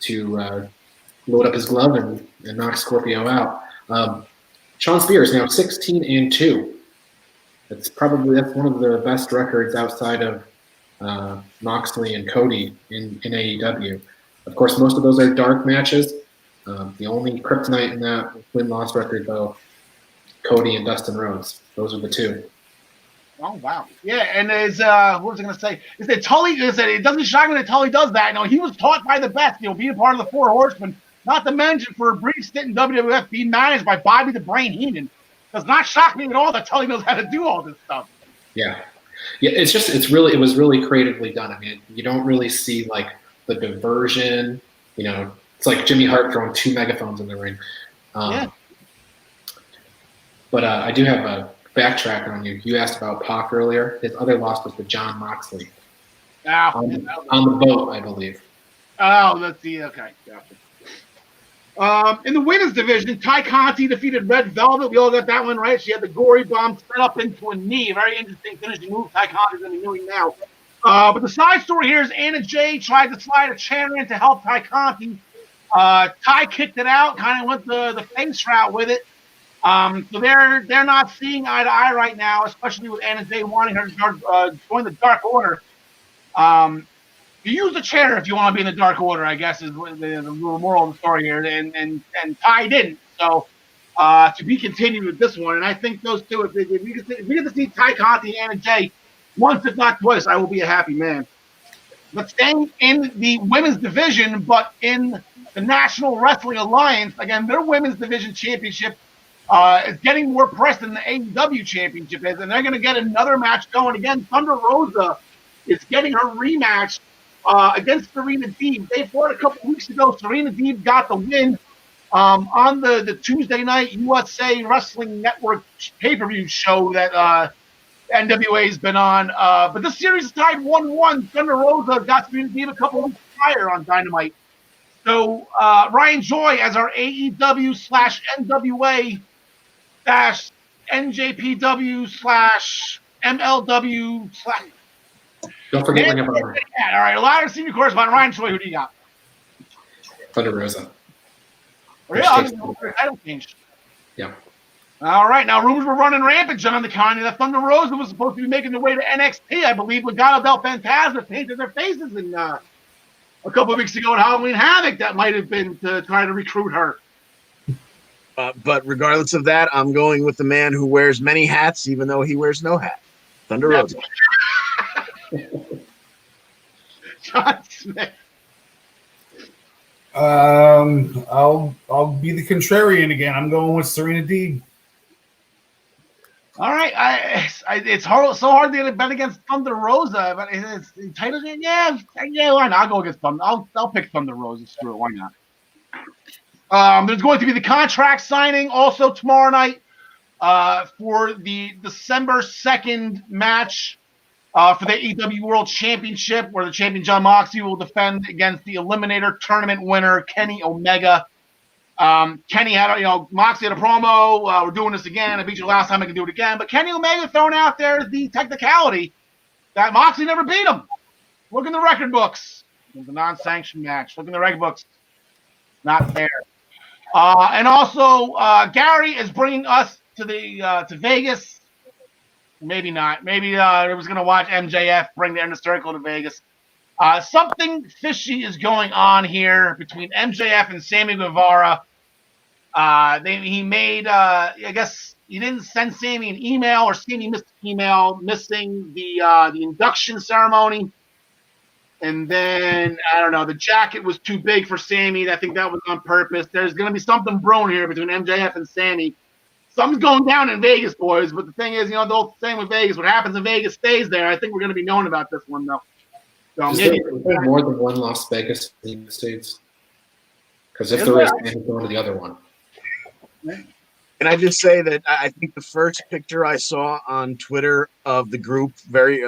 Speaker 4: to load up his glove and knock Scorpio out. Sean Spears now 16-2. That's one of the best records outside of Moxley and Cody in AEW. Of course, most of those are dark matches. The only kryptonite in that win-loss record, though, Cody and Dustin Rhodes. Those are the two.
Speaker 1: Oh, wow. Yeah, and what was I going to say? Is that Tully, it doesn't shock me that Tully does that. He was taught by the best, being part of the Four Horsemen, not to mention for a brief stint in WWF, being managed by Bobby the Brain Heenan. Does not shock me at all that Tully knows how to do all this stuff.
Speaker 4: Yeah. It was really creatively done. I mean, you don't really see like the diversion, it's like Jimmy Hart throwing 2 megaphones in the ring. But I do have a backtrack on you. You asked about Pac earlier. His other loss was to John Moxley. On the boat, I believe.
Speaker 1: Oh, let's see. Okay, gotcha. In the women's division, Ty Conti defeated Red Velvet. We all got that one right. She had the gory bomb set up into a knee. Very interesting finishing move. Ty Conti's going to be doing now. But the side story here is Anna Jay tried to slide a chair in to help Ty Conti. Ty kicked it out, kind of went the face route with it. So they're not seeing eye to eye right now, especially with Anna Jay wanting her to join the Dark Order. You use the chair if you want to be in the Dark Order, I guess, is the moral of the story here. And Ty didn't. So to be continued with this one. And I think those two, if we get to see Ty Conti and Anna Jay once, if not twice, I will be a happy man. But staying in the women's division, but in the National Wrestling Alliance, again, their women's division championship is getting more press than the AEW championship is. And they're going to get another match going. Again, Thunder Rosa is getting her rematch against Serena Deeb. They fought a couple weeks ago. Serena Deeb got the win on the Tuesday night USA Wrestling Network pay-per-view show that NWA's been on. But this series is tied 1-1. Thunder Rosa got Serena Deeb a couple weeks prior on Dynamite. So Ryan Joy as our AEW/NWA NJPW/MLW/
Speaker 4: Don't forget Ring of Honor.
Speaker 1: All right, Ladder Senior Correspondent Ryan Choi, who do you got?
Speaker 4: Thunder Rosa.
Speaker 1: Title change.
Speaker 4: Yeah.
Speaker 1: All right, now rumors were running rampant, John DeCon, that Thunder Rosa was supposed to be making their way to NXT. I believe Legado del Fantasma painted their faces in a couple of weeks ago at Halloween Havoc. That might have been to try to recruit her.
Speaker 2: But regardless of that, I'm going with the man who wears many hats, even though he wears no hat. Thunder Rosa.
Speaker 1: John Smith.
Speaker 3: I'll be the contrarian again. I'm going with Serena Deeb.
Speaker 1: All right, it's hard, so hard to bet against Thunder Rosa, but it's title. Yeah, why not? I'll go against Thunder. I'll pick Thunder Rosa. Screw it, why not? There's going to be the contract signing also tomorrow night for the December 2nd match for the AEW World Championship, where the champion John Moxley will defend against the Eliminator Tournament winner Kenny Omega. Kenny had, Moxley had a promo. We're doing this again. I beat you last time. I can do it again. But Kenny Omega thrown out there the technicality that Moxley never beat him. Look in the record books. It was a non-sanctioned match. Look in the record books. Not there. And also, Gary is bringing us to Vegas. Maybe not. Maybe I was going to watch MJF bring the Inner Circle to Vegas. Something fishy is going on here between MJF and Sammy Guevara. He made, I guess he didn't send Sammy an email, or Sammy missed an email missing the induction ceremony. And then, I don't know, the jacket was too big for Sammy. I think that was on purpose. There's going to be something brewing here between MJF and Sammy. Something's going down in Vegas, boys. But the thing is, the old thing with Vegas, what happens in Vegas stays there. I think we're going to be knowing about this one, though. So
Speaker 4: Is there more than one Las Vegas in the United States? Because if there is, I'm going to the other one.
Speaker 2: Can I just say that I think the first picture I saw on Twitter of the group very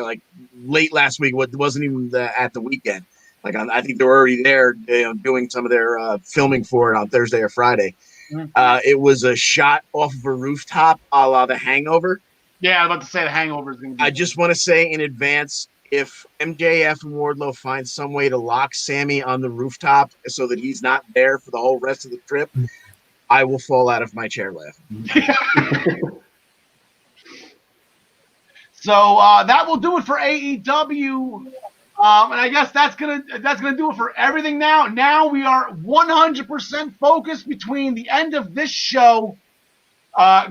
Speaker 2: late last week, wasn't even at the weekend. I think they were already there doing some of their filming for it on Thursday or Friday. It was a shot off of a rooftop a la The Hangover.
Speaker 1: Yeah, I was about to say The Hangover is going to be.
Speaker 2: I just want to say in advance, if MJF and Wardlow find some way to lock Sammy on the rooftop so that he's not there for the whole rest of the trip, I will fall out of my chair laughing.
Speaker 1: So that will do it for AEW, and I guess that's gonna do it for everything now. Now we are 100% focused between the end of this show,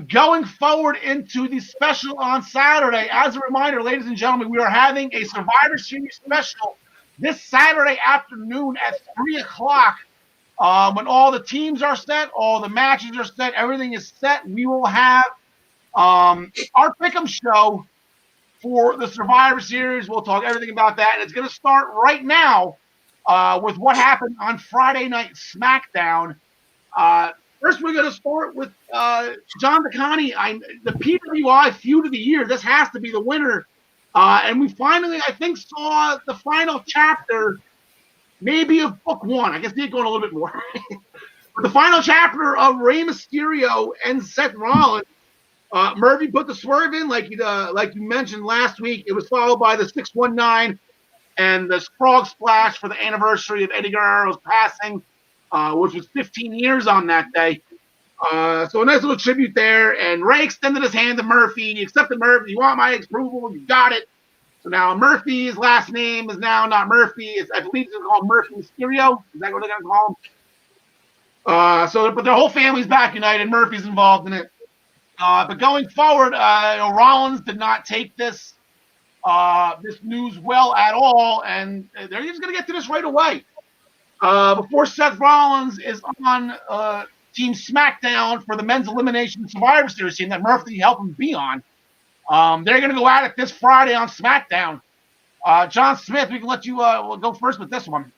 Speaker 1: going forward into the special on Saturday. As a reminder, ladies and gentlemen, we are having a Survivor Series special this Saturday afternoon at 3:00. When all the teams are set, all the matches are set, everything is set, we will have our Pick'em show for the Survivor Series. We'll talk everything about that. And it's going to start right now with what happened on Friday Night SmackDown. First, we're going to start with John DeConnie. The PWI Feud of the Year. This has to be the winner. And we finally, I think, saw the final chapter maybe of book one. I guess they're going a little bit more. But the final chapter of Rey Mysterio and Seth Rollins. Murphy put the swerve in, like you mentioned last week. It was followed by the 619 and the Frog Splash for the anniversary of Eddie Guerrero's passing, which was 15 years on that day. So a nice little tribute there. And Ray extended his hand to Murphy. He accepted Murphy. You want my approval? You got it. So now Murphy's last name is now not Murphy. I believe it's called Murphy Mysterio. Is that what they're going to call him? But their whole family's back united. Murphy's involved in it. But going forward, Rollins did not take this news well at all, and they're just going to get to this right away. Before Seth Rollins is on Team SmackDown for the Men's Elimination Survivor Series team that Murphy helped him be on, they're going to go at it this Friday on SmackDown. John Smith, we can let you go first with this one.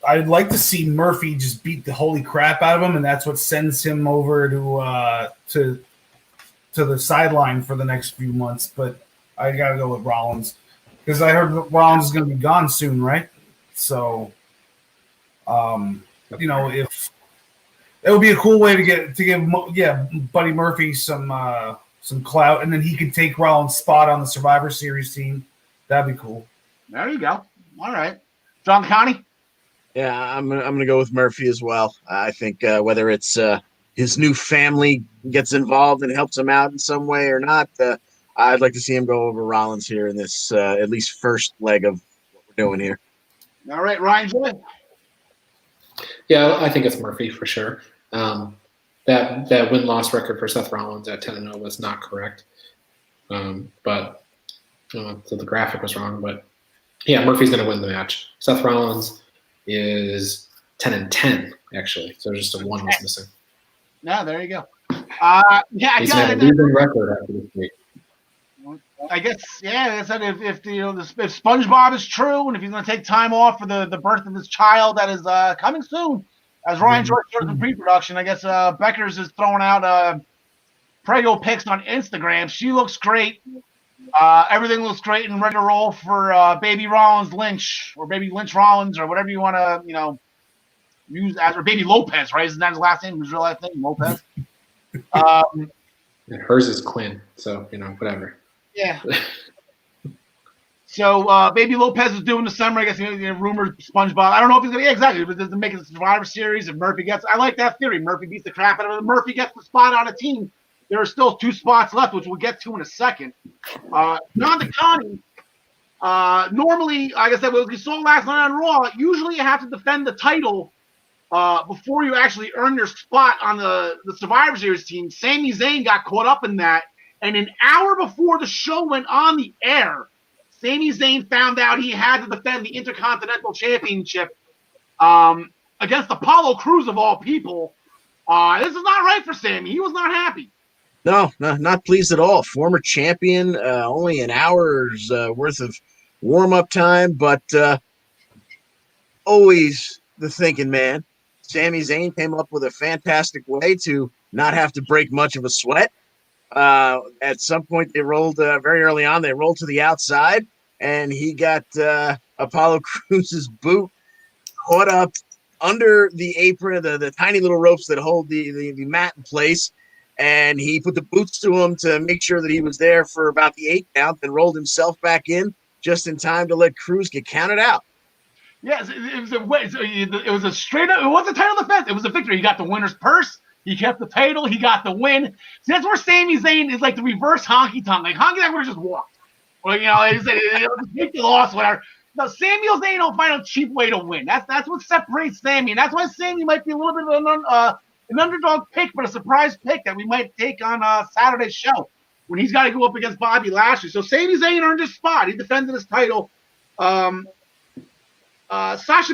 Speaker 3: I'd like to see Murphy just beat the holy crap out of him, and that's what sends him over to the sideline for the next few months. But I got to go with Rollins because I heard Rollins is going to be gone soon, right? So, if it would be a cool way to give Buddy Murphy some clout, and then he can take Rollins' spot on the Survivor Series team. That'd be cool.
Speaker 1: There you go. All right, John Connie.
Speaker 2: Yeah, I'm gonna go with Murphy as well. I think whether it's his new family gets involved and helps him out in some way or not, I'd like to see him go over Rollins here in this at least first leg of what we're doing here.
Speaker 1: All right, Ryan Joy.
Speaker 4: Yeah, I think it's Murphy for sure. That win-loss record for Seth Rollins at 10-0 was not correct, but so the graphic was wrong. But yeah, Murphy's going to win the match. Seth Rollins is 10-10 actually, so just a 1 was missing.
Speaker 1: No, there you go.
Speaker 4: He's had a losing record after this week.
Speaker 1: I guess, yeah. If SpongeBob is true, and if he's going to take time off for the birth of his child that is coming soon, as Ryan George started in pre-production, I guess Beckers is throwing out Prego pics on Instagram. She looks great. Everything looks great and ready to roll for Baby Rollins Lynch, or Baby Lynch Rollins, or whatever you want to, use as, or Baby Lopez, right? Isn't that his last name? His real last name, Lopez.
Speaker 4: And hers is Quinn, so whatever.
Speaker 1: Yeah. So Baby Lopez is doing the summer. I guess rumored SpongeBob. I don't know if he's gonna. Yeah, exactly. But doesn't make it a Survivor Series. If Murphy gets, I like that theory. Murphy beats the crap out of him. Murphy gets the spot on a team. There are still 2 spots left, which we'll get to in a second. John DeConnie, Normally, like I said, what we saw last night on Raw, usually you have to defend the title before you actually earn your spot on the Survivor Series team. Sami Zayn got caught up in that, and an hour before the show went on the air, Sami Zayn found out he had to defend the Intercontinental Championship against Apollo Crews of all people. This is not right for Sami. He was not happy.
Speaker 2: No, not pleased at all. Former champion, only an hour's worth of warm-up time, but always the thinking man. Sami Zayn came up with a fantastic way to not have to break much of a sweat. At some point, they rolled very early on. They rolled to the outside, and he got Apollo Crews' boot caught up under the apron, the tiny little ropes that hold the mat in place. And he put the boots to him to make sure that he was there for about the 8 count, then rolled himself back in just in time to let Crews get counted out.
Speaker 1: Yes, it was a straight up. It wasn't a title defense. It was a victory. He got the winner's purse. He kept the title. He got the win. See, that's where Sami Zayn is like the reverse Honky Tonk. Like Honky Tonk would have just walked. Well, it'll just take the loss, whatever. No, Samuel Zayn don't find a cheap way to win. That's what separates Sami, and that's why Sami might be a little bit of an underdog pick, but a surprise pick that we might take on Saturday's show when he's got to go up against Bobby Lashley. So Sami Zayn earned his spot. He defended his title. Sasha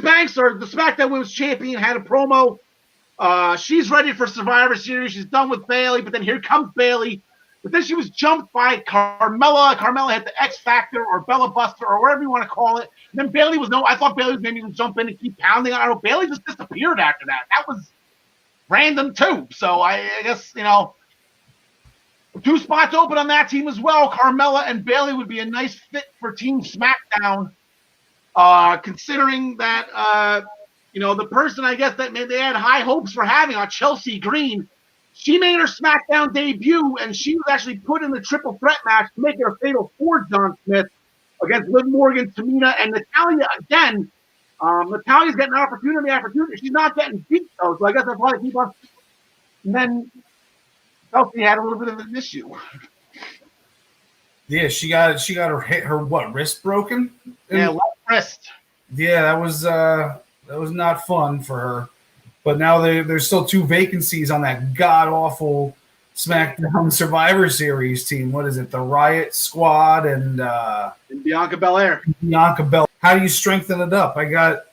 Speaker 1: Banks, or the SmackDown Women's Champion, had a promo. She's ready for Survivor Series. She's done with Bayley, but then here comes Bayley. But then she was jumped by Carmella. Carmella hit the X Factor or Bella Buster or whatever you want to call it. And then Bayley I thought Bayley was maybe going to jump in and keep pounding. I don't know. Bayley just disappeared after that. That was random too. So I guess, 2 spots open on that team as well. Carmella and Bayley would be a nice fit for Team SmackDown. Considering that, the person I guess that they had high hopes for having on Chelsea Green, she made her SmackDown debut, and she was actually put in the triple threat match to make it a fatal 4 John Smith against Liv Morgan, Tamina, and Natalya again. Natalia's getting opportunity. She's not getting beat, though, so I guess that's why they keep on. And then Chelsea had a little bit of an issue.
Speaker 3: Yeah, she got her wrist broken?
Speaker 1: Yeah, left wrist.
Speaker 3: Yeah, that was not fun for her. But now there's still 2 vacancies on that god-awful SmackDown Survivor Series team. What is it? The Riot Squad and
Speaker 1: Bianca Belair.
Speaker 3: How do you strengthen it up? I got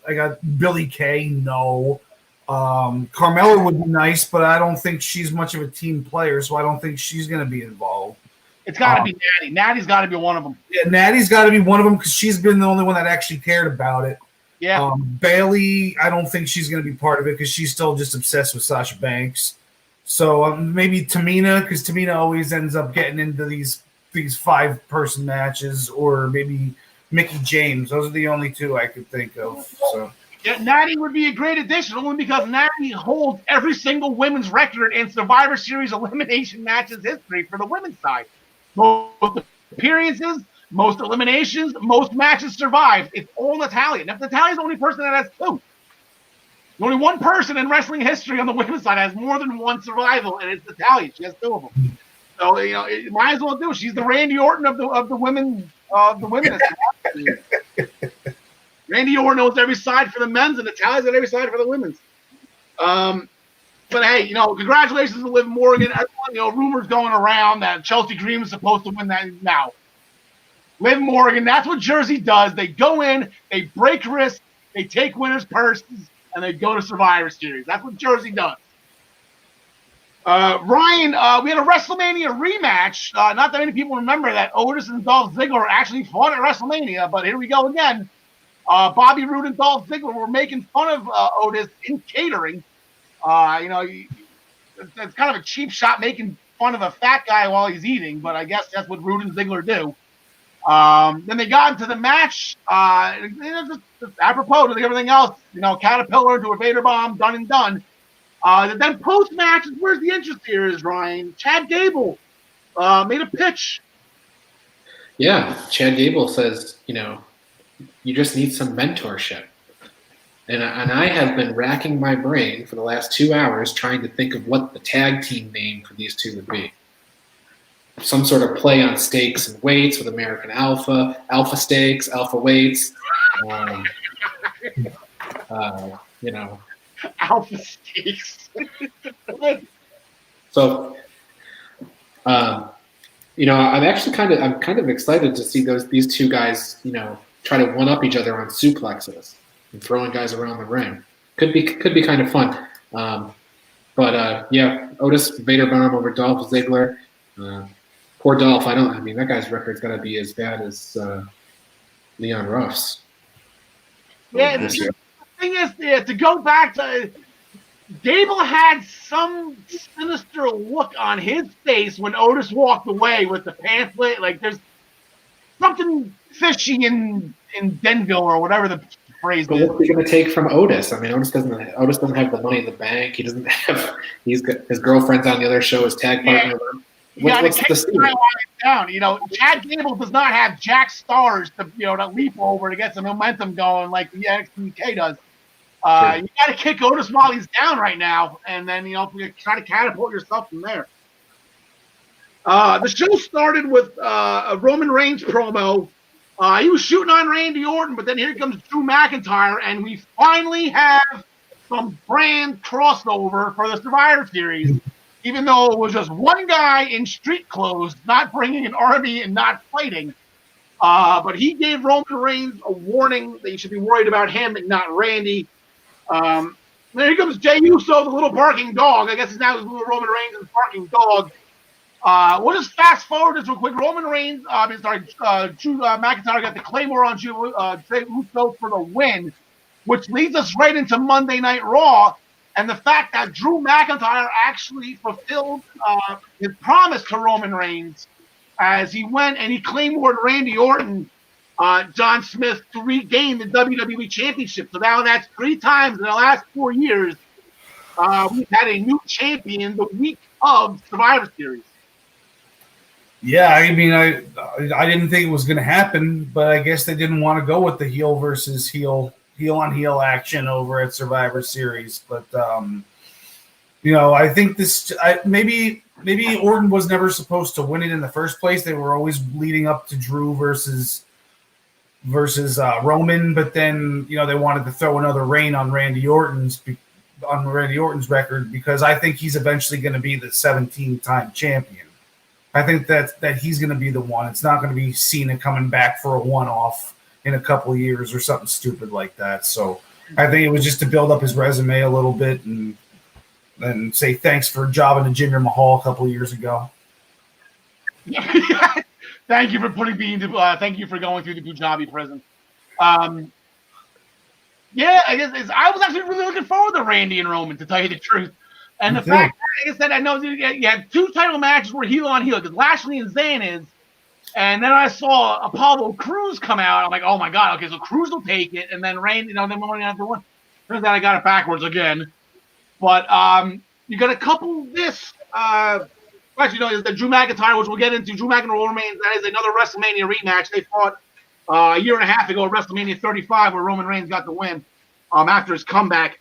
Speaker 3: Billie Kay. No. Carmella would be nice, but I don't think she's much of a team player, so I don't think she's going to be involved.
Speaker 1: It's got to be Natty. Natty's got to be one of them.
Speaker 3: Yeah, Natty's got to be one of them because she's been the only one that actually cared about it.
Speaker 1: Yeah.
Speaker 3: Bayley, I don't think she's going to be part of it because she's still just obsessed with Sasha Banks. So maybe Tamina, because Tamina always ends up getting into these 5-person matches, or maybe Mickie James. Those are the only 2 I could think of. So.
Speaker 1: Yeah, Natty would be a great addition, only because Natty holds every single women's record in Survivor Series elimination matches history for the women's side. Most appearances, most eliminations, most matches survived. It's all Natalya. Now, Natalya's the only person that has 2. Only one person in wrestling history on the women's side has more than 1 survival, and it's Natalya. She has 2 of them. So it might as well do. She's the Randy Orton of the women. Randy Orton knows every side for the men's, and Natalya's on every side for the women's. But hey, congratulations to Liv Morgan. Everyone, rumors going around that Chelsea Green was supposed to win that. Now, Liv Morgan, that's what Jersey does. They go in, they break wrists, they take winners' purses, and they go to Survivor Series. That's what Jersey does. Ryan, we had a WrestleMania rematch. Not that many people remember that Otis and Dolph Ziggler actually fought at WrestleMania, but here we go again. Bobby Roode and Dolph Ziggler were making fun of Otis in catering. It's kind of a cheap shot making fun of a fat guy while he's eating, but I guess that's what Roode and Ziggler do. Then they got into the match. Just apropos to everything else, Caterpillar into a Vader bomb, done and done. Then post-match, where's the interest here is, Ryan? Chad Gable made a pitch.
Speaker 4: Yeah, Chad Gable says, you just need some mentorship. And I have been racking my brain for the last 2 hours trying to think of what the tag team name for these 2 would be. some sort of play on stakes and weights with American Alpha, Alpha Stakes, Alpha Weights. You know,
Speaker 1: Alpha Stakes.
Speaker 4: so you know, I'm kind of excited to see these two guys, you know, try to one up each other on suplexes and throwing guys around the ring. Could be kind of fun. But yeah, Otis Vader bomb over Dolph Ziggler. Poor Dolph. I mean, that guy's record's got to be as bad as Leon Ruff's.
Speaker 1: Yeah, the thing is, to go back to Gable had some sinister look on his face when Otis walked away with the pamphlet. Like there's something fishy in Denville or whatever the phrase
Speaker 4: but
Speaker 1: is.
Speaker 4: what's he going to take from Otis? I mean, Otis doesn't have the money in the bank. He doesn't have. He's got his girlfriend's on the other show. His tag partner. What's the steal?
Speaker 1: Down. You know, Chad Gable does not have Jack Stars to leap over to get some momentum going like the NXT UK does.
Speaker 4: Sure.
Speaker 1: You got to kick Otis while he's down right now, and then you try to catapult yourself from there. The show started with a Roman Reigns promo. He was shooting on Randy Orton, but then here comes Drew McIntyre, and we finally have some brand crossover for the Survivor Series. Even though it was just one guy in street clothes, not bringing an army and not fighting. But he gave Roman Reigns a warning that you should be worried about him and not Randy. Then here comes Jey Uso, the little barking dog. I guess he's now little Roman Reigns' barking dog. We'll just fast forward this real quick. Roman Reigns, Drew McIntyre got the Claymore on Jey Uso for the win, which leads us right into Monday Night Raw. And the fact that Drew McIntyre actually fulfilled his promise to Roman Reigns as he went and he Claymored Randy Orton, John Smith, to regain the WWE Championship. So now that's 3 times in the last 4 years we've had a new champion the week of Survivor Series.
Speaker 3: Yeah, I mean, I didn't think it was going to happen, but I guess they didn't want to go with the heel versus heel on heel action over at Survivor Series. But I think maybe Orton was never supposed to win it in the first place. They were always leading up to Drew versus Roman, but then they wanted to throw another reign on Randy Orton's record because I think he's eventually going to be the 17-time champion. I think that he's going to be the one. It's not going to be Cena coming back for a one-off in a couple of years or something stupid like that. So I think it was just to build up his resume a little bit and say thanks for jobbing to Jinder Mahal a couple of years ago.
Speaker 1: Thank you for thank you for going through the Punjabi prison. Yeah, I guess I was actually really looking forward to Randy and Roman, to tell you the truth. And the fact that, like I said, I know you had 2 title matches where heel on heel, because Lashley and Zayn is. And then I saw Apollo Crews come out. I'm like, oh my God, okay, so Crews will take it, and then Randy, then we're going to have to win. Turns out I got it backwards again. But you got to couple this. Actually, the Drew McIntyre, which we'll get into. Drew McIntyre remains. That is another WrestleMania rematch. They fought a year and a half ago at WrestleMania 35, where Roman Reigns got the win after his comeback.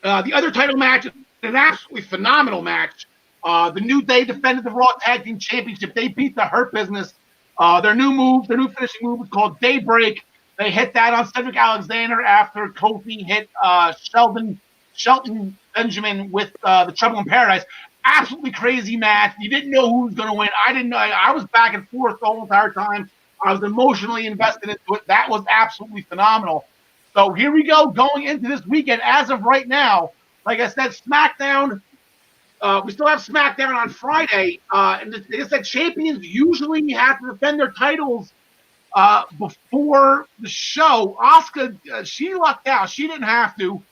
Speaker 1: The other title match is an absolutely phenomenal match. The New Day defended the Raw Tag Team Championship. They beat the Hurt Business. Their new finishing move is called Daybreak. They hit that on Cedric Alexander after Kofi hit Shelton Benjamin with the Trouble in Paradise. Absolutely crazy match. You didn't know who was going to win. I didn't know. I was back and forth the whole entire time. I was emotionally invested into it. That was absolutely phenomenal. So here we go, going into this weekend. As of right now, like I said, SmackDown. We still have SmackDown on Friday. And like I said, champions usually have to defend their titles before the show. Asuka, she lucked out. She didn't have to.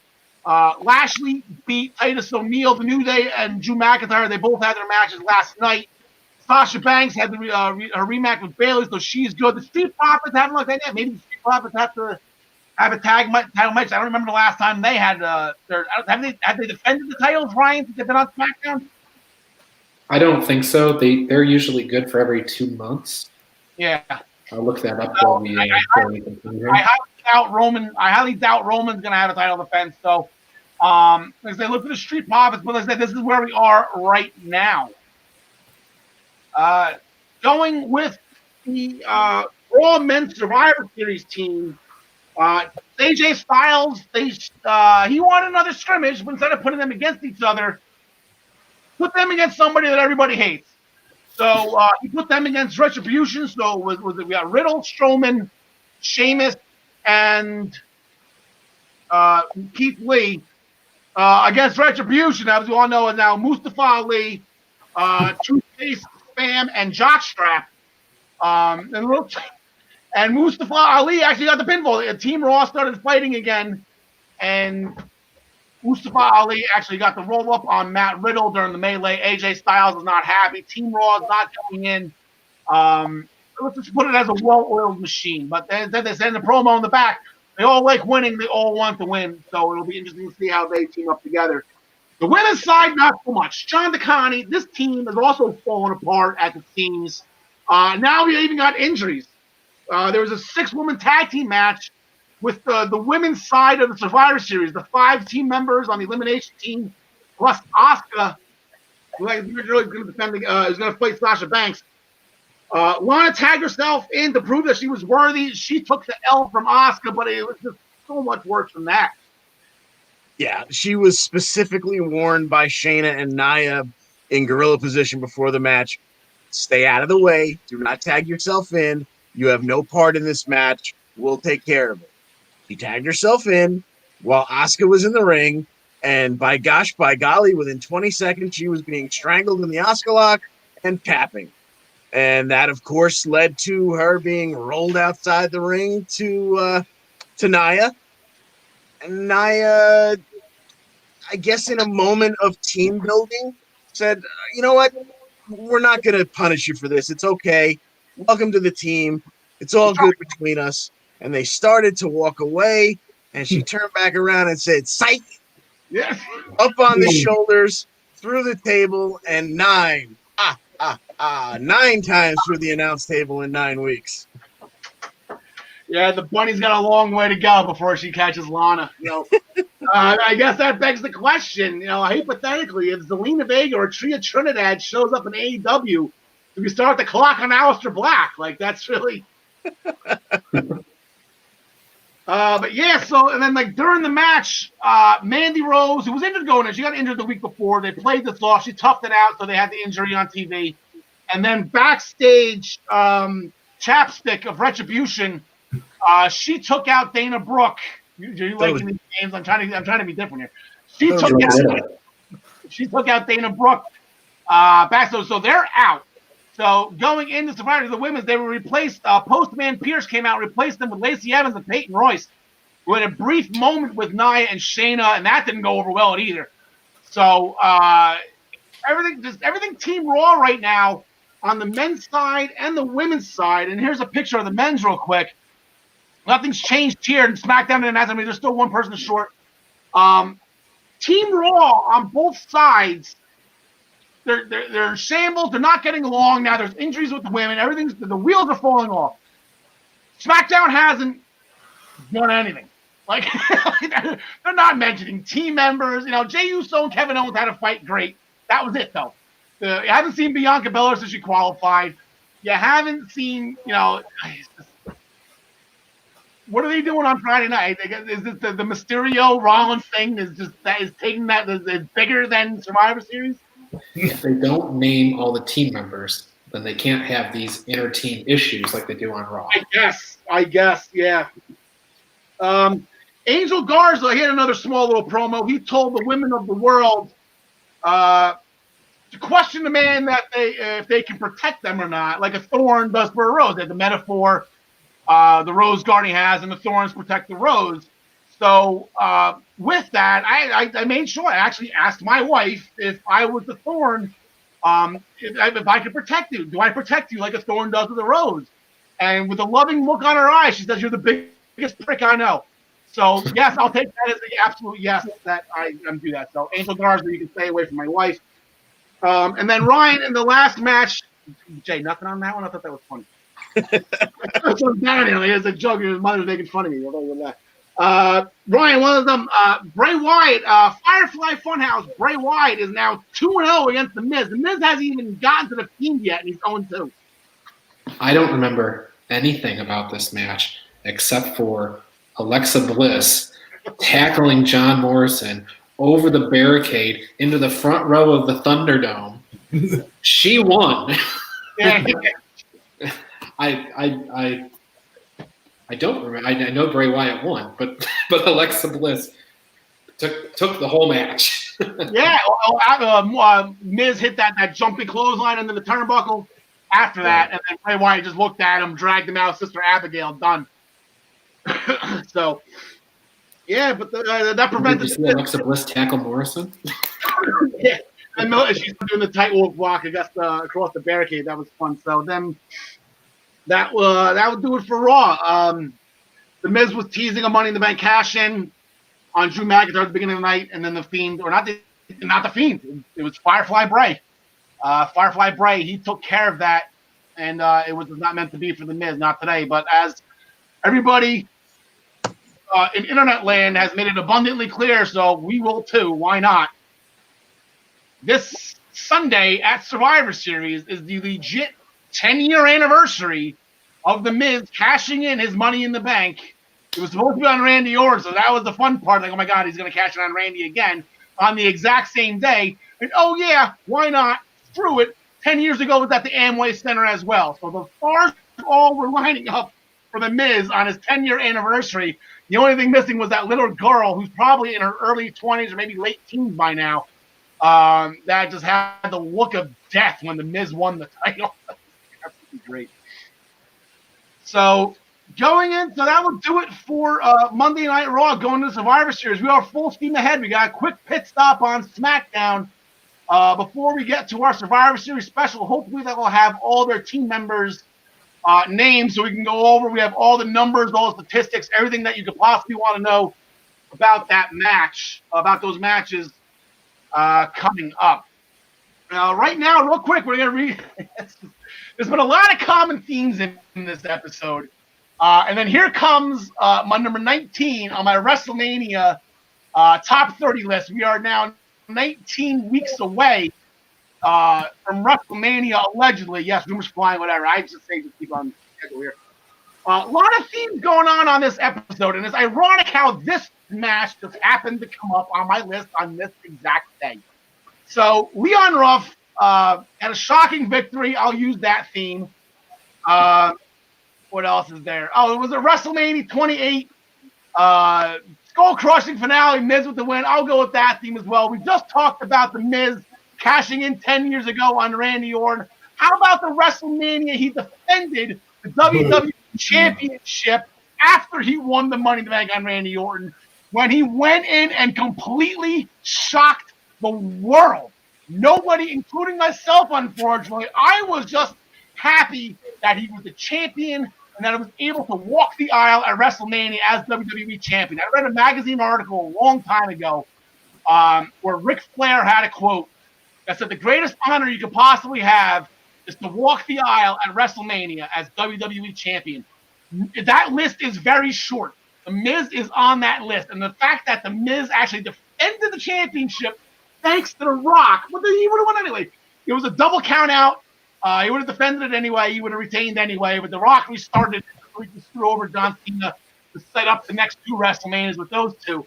Speaker 1: Lashley beat Titus O'Neil, the New Day, and Drew McIntyre. They both had their matches last night. Sasha Banks had her rematch with Bayley, so she's good. The Street Profits haven't looked like that. Maybe the Street Profits have to have a title match. I don't remember the last time they had have they defended the titles, Ryan, since they've been on SmackDown?
Speaker 4: I don't think so. They're usually good for every 2 months.
Speaker 1: Yeah.
Speaker 4: I'll look that up.
Speaker 1: I highly doubt Roman's going to have a title defense. So, as they look at the Street Profits, but as I said, this is where we are right now. Going with the Raw Men's Survivor Series team, AJ Styles, he won another scrimmage, but instead of putting them against each other, put them against somebody that everybody hates. So he put them against Retribution. So we got Riddle, Strowman, Sheamus, and Keith Lee against Retribution. As we all know, is now Mustafa Ali, Toothpaste, Spam, and Jockstrap. And Mustafa Ali actually got the pinfall. Team Raw started fighting again, and Mustafa Ali actually got the roll up on Matt Riddle during the melee. AJ Styles is not happy. Team Raw is not coming in. Let's just put it as a well-oiled machine. But then they send the promo in the back. They all like winning. They all want to win. So it'll be interesting to see how they team up together. The women's side, not so much. John DeConnie, this team is also falling apart at the seams. Now we even got injuries. There was a 6-woman tag team match with the women's side of the Survivor Series. The 5 team members on the elimination team, plus Asuka, who is really going to defend. Is going to fight Sasha Banks. Lana tagged herself in to prove that she was worthy. She took the L from Asuka, but it was just so much worse than that.
Speaker 2: Yeah, she was specifically warned by Shayna and Nia in gorilla position before the match. Stay out of the way. Do not tag yourself in. You have no part in this match. We'll take care of it. She tagged herself in while Asuka was in the ring, and by golly, within 20 seconds, she was being strangled in the Asuka lock and tapping. And that, of course, led to her being rolled outside the ring to Nia. And Nia, I guess in a moment of team building, said, you know what? We're not going to punish you for this. It's okay. Welcome to the team. It's all good between us. And they started to walk away, and she turned back around and said, psych!
Speaker 1: Yes.
Speaker 2: Up on the shoulders, through the table, and 9 times through the announce table in 9 weeks.
Speaker 1: Yeah, the bunny's got a long way to go before she catches Lana. I guess that begs the question, hypothetically, if Zelina Vega or Tria Trinidad shows up in AEW, do we start the clock on Aleister Black? Like, that's really... But yeah, so, and then like during the match, Mandy Rose, who was injured going in, she got injured the week before. They played this off. She toughed it out, so they had the injury on TV. And then backstage, Chapstick of Retribution, she took out Dana Brooke. You liking these games? I'm trying to be different here. She took out Dana Brooke. So they're out. So going into Survivor, the women's, they were replaced. Postman Pierce came out and replaced them with Lacey Evans and Peyton Royce, who had a brief moment with Nia and Shayna, and that didn't go over well either. So everything Team Raw right now on the men's side and the women's side. And here's a picture of the men's real quick. Nothing's changed here. And SmackDown and I mean, there's still one person short. Team Raw on both sides. They're in shambles. They're not getting along now. There's injuries with the women. The wheels are falling off. SmackDown hasn't done anything. Like they're not mentioning team members. Jey Uso and Kevin Owens had a fight. Great. That was it though. You haven't seen Bianca Belair since she qualified. You haven't seen. What are they doing on Friday night? Is this the Mysterio Rollins thing? Is taking that is bigger than Survivor Series?
Speaker 4: If they don't name all the team members, then they can't have these inter-team issues like they do on Raw.
Speaker 1: I guess, yeah. Angel Garza, he had another small little promo. He told the women of the world to question the man that if they can protect them or not, like a thorn does for a rose. They had the metaphor the rose guardian has, and the thorns protect the rose. So with that, I made sure I actually asked my wife if I was the thorn, if I could protect you. Do I protect you like a thorn does with a rose? And with a loving look on her eyes, she says, "You're the biggest prick I know." So yes, I'll take that as the absolute yes that I do that. So Angel Garza, you can stay away from my wife. And then Ryan in the last match, Jay, nothing on that one. I thought that was funny. So down here, it's a joke. His mother's making fun of me. Ryan, one of them, Bray Wyatt, Firefly Funhouse. Bray Wyatt is now 2-0 against The Miz. The Miz hasn't even gotten to the Fiend yet, and he's 0-2.
Speaker 4: I don't remember anything about this match except for Alexa Bliss tackling John Morrison over the barricade into the front row of the Thunderdome. She won.
Speaker 1: Yeah.
Speaker 4: I don't remember. I know Bray Wyatt won, but Alexa Bliss took the whole match.
Speaker 1: Yeah. Miz hit that jumping clothesline into the turnbuckle. After that, and then Bray Wyatt just looked at him, dragged him out. Sister Abigail, done. So, yeah, but that prevented.
Speaker 4: Did you see Alexa Bliss tackle Morrison?
Speaker 1: Yeah, and she's doing the tightrope walk across the barricade. That was fun. So then that would do it for Raw. The Miz was teasing a Money in the Bank cash in on Drew McIntyre at the beginning of the night, and then the Fiend, or not the Fiend, it was Firefly Bray. Firefly Bray, he took care of that, and it was not meant to be for the Miz, not today. But as everybody in internet land has made it abundantly clear, so we will too. Why not? This Sunday at Survivor Series is the legit 10-year anniversary of the Miz cashing in his Money in the Bank. It was supposed to be on Randy Orton, so that was the fun part. Like, oh my God, he's going to cash it on Randy again on the exact same day. And oh yeah, why not? Through it 10 years ago was at the Amway Center as well. So the stars all were lining up for the Miz on his 10-year anniversary. The only thing missing was that little girl who's probably in her early 20s or maybe late teens by now, that just had the look of death when the Miz won the title. That's great. So that will do it for Monday Night Raw going to the Survivor Series. We are full steam ahead. We got a quick pit stop on SmackDown. Before we get to our Survivor Series special, hopefully that will have all their team members' names so we can go over. We have all the numbers, all the statistics, everything that you could possibly want to know about that match, about those matches coming up. Right now, real quick, we're going to read. There's been a lot of common themes in this episode. And then here comes my number 19 on my WrestleMania top 30 list. We are now 19 weeks away from WrestleMania, allegedly. Yes, rumors flying, whatever. I just say just keep on schedule here. A lot of themes going on this episode, and it's ironic how this match just happened to come up on my list on this exact day. So Leon Ruff had a shocking victory. I'll use that theme. What else is there? Oh, it was a WrestleMania 28 skull-crushing finale, Miz with the win. I'll go with that theme as well. We just talked about the Miz cashing in 10 years ago on Randy Orton. How about the WrestleMania he defended the WWE Championship after he won the Money in the Bank on Randy Orton, when he went in and completely shocked the world. Nobody, including myself, unfortunately. I was just happy that he was the champion and that I was able to walk the aisle at WrestleMania as WWE champion. I read a magazine article a long time ago where Ric Flair had a quote that said the greatest honor you could possibly have is to walk the aisle at WrestleMania as WWE champion. That list is very short. The Miz is on that list. And the fact that the Miz actually defended the championship thanks to The Rock, well, he would have won anyway. It was a double count out. He would have defended it anyway. He would have retained anyway. But The Rock restarted it so he could screw over John Cena to set up the next two WrestleManias with those two.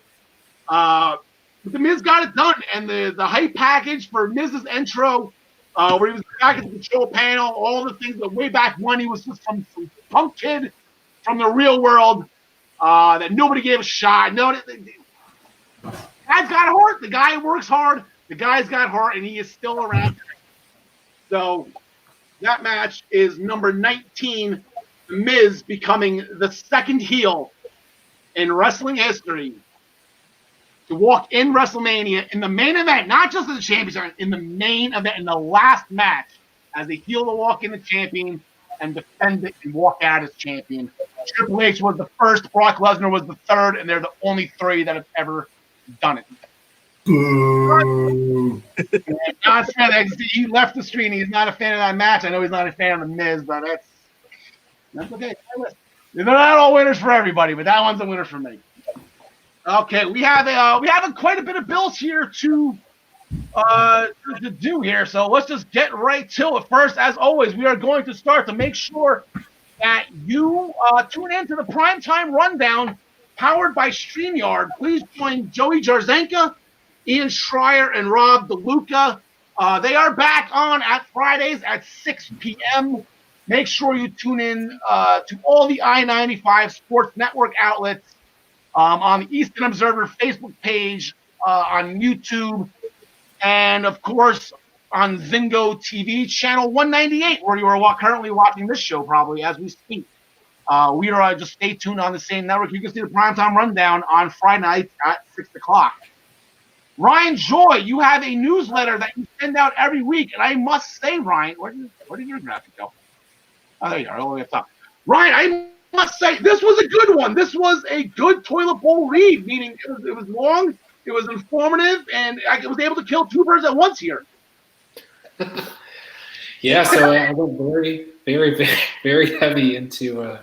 Speaker 1: But the Miz got it done. And the hype package for Miz's intro, where he was back at the control panel, all the things that way back when he was just some punk kid from the real world that nobody gave a shot. Guy's got heart. The guy works hard. The guy's got heart, and he is still around. So that match is number 19, The Miz becoming the second heel in wrestling history to walk in WrestleMania in the main event, not just in the championship, in the main event, in the last match, as a heel to walk in the champion and defend it and walk out as champion. Triple H was the first, Brock Lesnar was the third, and they're the only three that have ever done it. Not he left the screen. He's not a fan of that match. I know he's not a fan of the Miz, but that's okay. They're not all winners for everybody, but that one's a winner for me. Okay, we have quite a bit of bills here to do here, so let's just get right to it. First, as always, we are going to start to make sure that you tune in to the Primetime Rundown powered by StreamYard. Please join Joey Jarzenka, Ian Schreier, and Rob DeLuca. They are back on at Fridays at 6 p.m. Make sure you tune in to all the I-95 Sports Network outlets, on the Eastern Observer Facebook page, on YouTube, and of course on Zingo TV channel 198, where you are currently watching this show probably as we speak. We are just stay tuned on the same network. You can see the Primetime Rundown on Friday nights at 6 o'clock. Ryan Joy, you have a newsletter that you send out every week, and I must say, Ryan, where did your graphic go? Oh, there you are, all the way up top. Ryan, I must say, this was a good one. This was a good toilet bowl read, meaning it was long, it was informative, and I was able to kill two birds at once here.
Speaker 4: Yeah, so I went very, very, very, very heavy into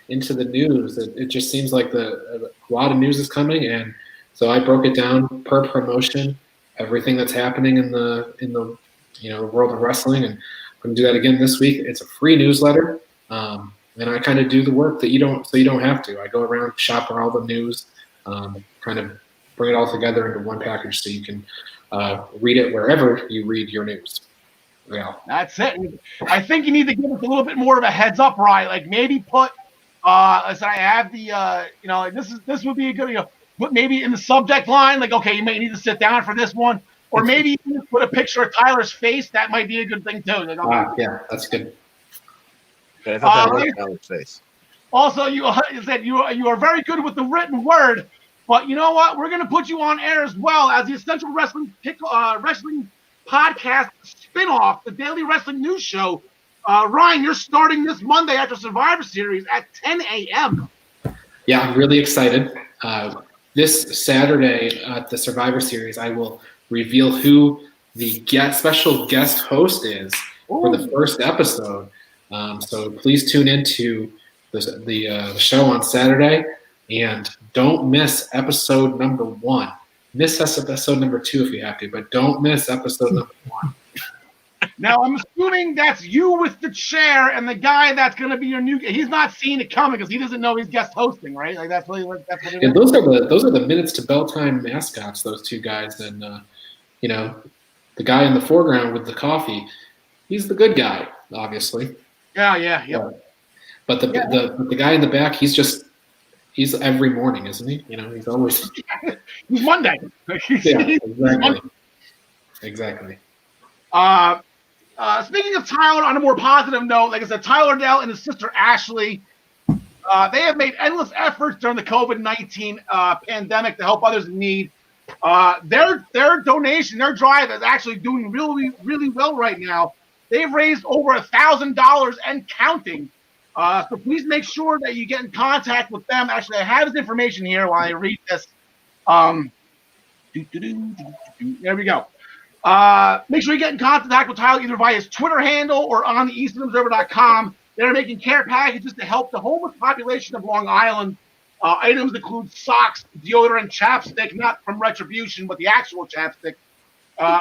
Speaker 4: the news. It just seems like a lot of news is coming, and so I broke it down per promotion, everything that's happening in the world of wrestling, and I'm going to do that again this week. It's a free newsletter, and I kind of do the work that you don't have to. I go around, shop for all the news, kind of bring it all together into one package so you can read it wherever you read your news. Yeah,
Speaker 1: that's it. I think you need to give us a little bit more of a heads up, Ryan. Like maybe put, as I have the, this would be a good, put maybe in the subject line, like, okay, you may need to sit down for this one, or maybe put a picture of Tyler's face. That might be a good thing too. Like,
Speaker 4: yeah, that's good.
Speaker 2: Okay, I thought that was Tyler's face.
Speaker 1: Also, you said you are very good with the written word, but you know what? We're going to put you on air as well as the Essential Wrestling Wrestling Podcast spinoff, the Daily Wrestling News Show. Ryan, you're starting this Monday after Survivor Series at 10 a.m.
Speaker 4: Yeah, I'm really excited. This Saturday at the Survivor Series, I will reveal who the special guest host is for the first episode. So please tune into the show on Saturday, and don't miss episode number 1. Miss episode number 2 if you have to, but don't miss episode number 1.
Speaker 1: Now, I'm assuming that's you with the chair and the guy that's going to be your new. He's not seeing it coming because he doesn't know he's guest hosting, right? Like that's what it is.
Speaker 4: Those are the minutes to bell time mascots. Those two guys, and the guy in the foreground with the coffee, he's the good guy, obviously.
Speaker 1: Yeah.
Speaker 4: But the guy in the back, he's every morning, isn't he? He's always.
Speaker 1: He's Monday.
Speaker 4: Exactly.
Speaker 1: Speaking of Tyler, on a more positive note, like I said, Tyler Adelle and his sister Ashley, they have made endless efforts during the COVID-19 pandemic to help others in need. Their donation, their drive is actually doing really, really well right now. They've raised over $1,000 and counting. So please make sure that you get in contact with them. Actually, I have his information here while I read this. There we go. Make sure you get in contact with Tyler either via his Twitter handle or on the EasternObserver.com. They're making care packages to help the homeless population of Long Island. Items include socks, deodorant, chapstick, not from Retribution, but the actual chapstick,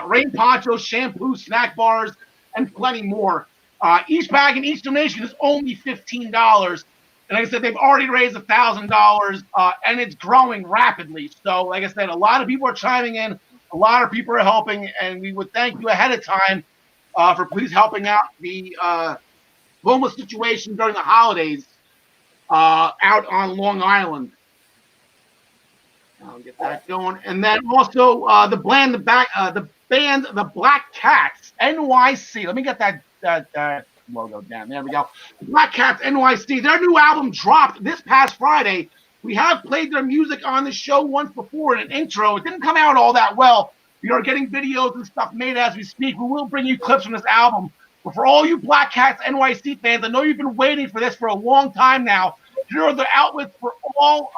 Speaker 1: rain ponchos, shampoo, snack bars, and plenty more. Each bag and each donation is only $15. And like I said, they've already raised $1,000, and it's growing rapidly. So, like I said, a lot of people are chiming in. A lot of people are helping, and we would thank you ahead of time for please helping out the homeless situation during the holidays out on Long Island. I'll get that going. And then also the band, the Black Cats, NYC. Let me get that logo down. There we go. Black Cats, NYC. Their new album dropped this past Friday. We have played their music on the show once before in an intro. It didn't come out all that well. We are getting videos and stuff made as we speak. We will bring you clips from this album. But for all you Black Cats NYC fans, I know you've been waiting for this for a long time now. Here are the outlets for all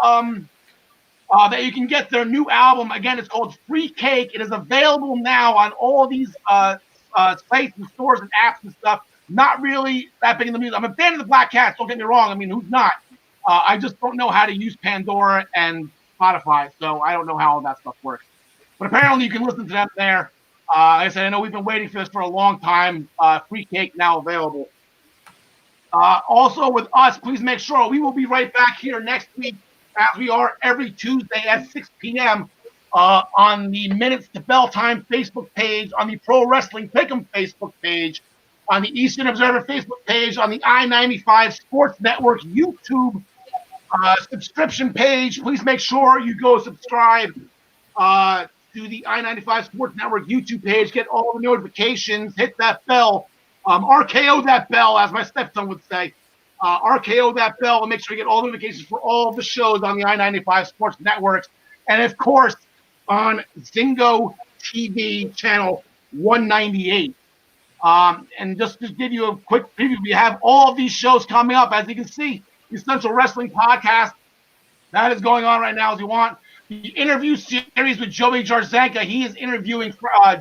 Speaker 1: that you can get their new album. Again, it's called Free Cake. It is available now on all these sites and stores and apps and stuff. Not really that big in the music. I'm a fan of the Black Cats. Don't get me wrong. I mean, who's not? I just don't know how to use Pandora and Spotify, so I don't know how all that stuff works. But apparently you can listen to them there. Like I said, I know we've been waiting for this for a long time. Free cake now available. Also with us, please make sure we will be right back here next week, as we are every Tuesday at 6 p.m. On the Minutes to Bell Time Facebook page, on the Pro Wrestling Pick'em Facebook page, on the Eastern Observer Facebook page, on the I-95 Sports Network YouTube subscription page. Please make sure you go subscribe to the I-95 Sports Network YouTube page. Get all the notifications. Hit that bell. RKO that bell, as my stepson would say. RKO that bell and make sure you get all the notifications for all of the shows on the I-95 Sports Networks. And, of course, on Zingo TV channel 198. And just to give you a quick preview, we have all of these shows coming up. As you can see, the Essential Wrestling Podcast, that is going on right now as you want. The interview series with Joey Jarzenka, he is interviewing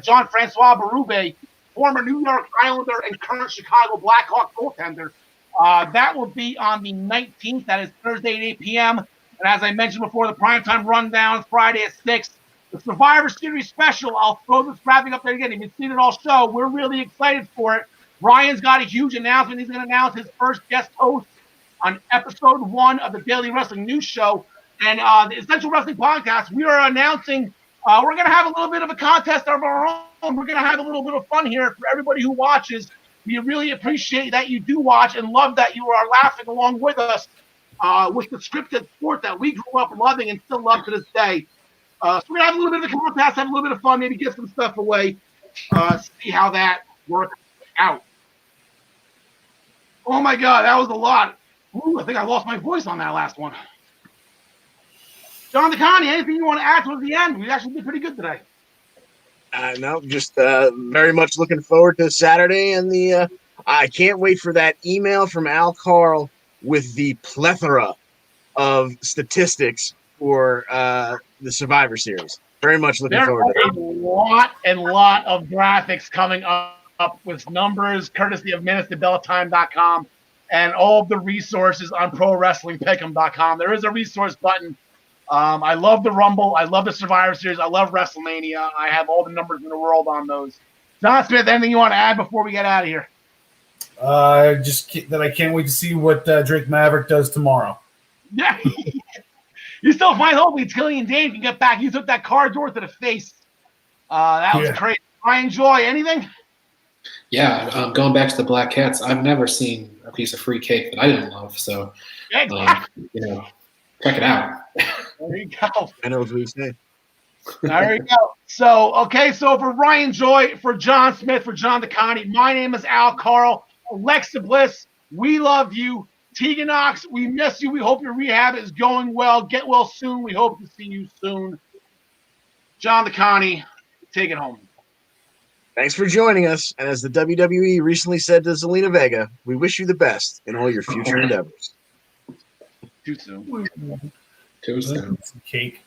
Speaker 1: Jean-Francois Berube, former New York Islander and current Chicago Blackhawk goaltender. That will be on the 19th. That is Thursday at 8 p.m. And as I mentioned before, the primetime rundown, Friday at 6. The Survivor Series special, I'll throw this graphic up there again. You've seen it all show. We're really excited for it. Ryan's got a huge announcement. He's going to announce his first guest host on episode 1 of the Daily Wrestling News Show. And the Essential Wrestling Podcast, we are announcing we're going to have a little bit of a contest of our own. We're going to have a little bit of fun here for everybody who watches. We really appreciate that you do watch and love that you are laughing along with us with the scripted sport that we grew up loving and still love to this day. So we're going to have a little bit of a contest, have a little bit of fun, maybe give some stuff away, see how that works out. Oh, my God, that was a lot. Ooh, I think I lost my voice on that last one. John DeConnie, anything you want to add towards the end? We actually did pretty good today.
Speaker 2: No, just very much looking forward to Saturday, and I can't wait for that email from Karl with the plethora of statistics for the Survivor Series. Very much looking forward to that.
Speaker 1: A lot of graphics coming up with numbers, courtesy of minutestobelltime.com, and all of the resources on ProWrestlingPick'em.com. There is a resource button. I love the Rumble. I love the Survivor Series. I love WrestleMania. I have all the numbers in the world on those. John Smith, anything you want to add before we get out of here?
Speaker 3: Just that I can't wait to see what Drake Maverick does tomorrow.
Speaker 1: Yeah. You still find hopefully Tilly and Dave can get back. You took that car door to the face. That was crazy. I enjoy anything.
Speaker 4: Yeah, going back to the Black Cats, I've never seen a piece of free cake that I didn't love. So, check it out.
Speaker 1: There you go.
Speaker 2: I know what you say.
Speaker 1: There you go. So for Ryan Joy, for John Smith, for John DeConnie, my name is Karl. Alexa Bliss, we love you. Tegan Knox, we miss you. We hope your rehab is going well. Get well soon. We hope to see you soon. John DeConnie, take it home.
Speaker 2: Thanks for joining us. And as the WWE recently said to Zelina Vega, we wish you the best in all your future endeavors.
Speaker 1: Too soon.
Speaker 4: Too soon.
Speaker 3: Cake.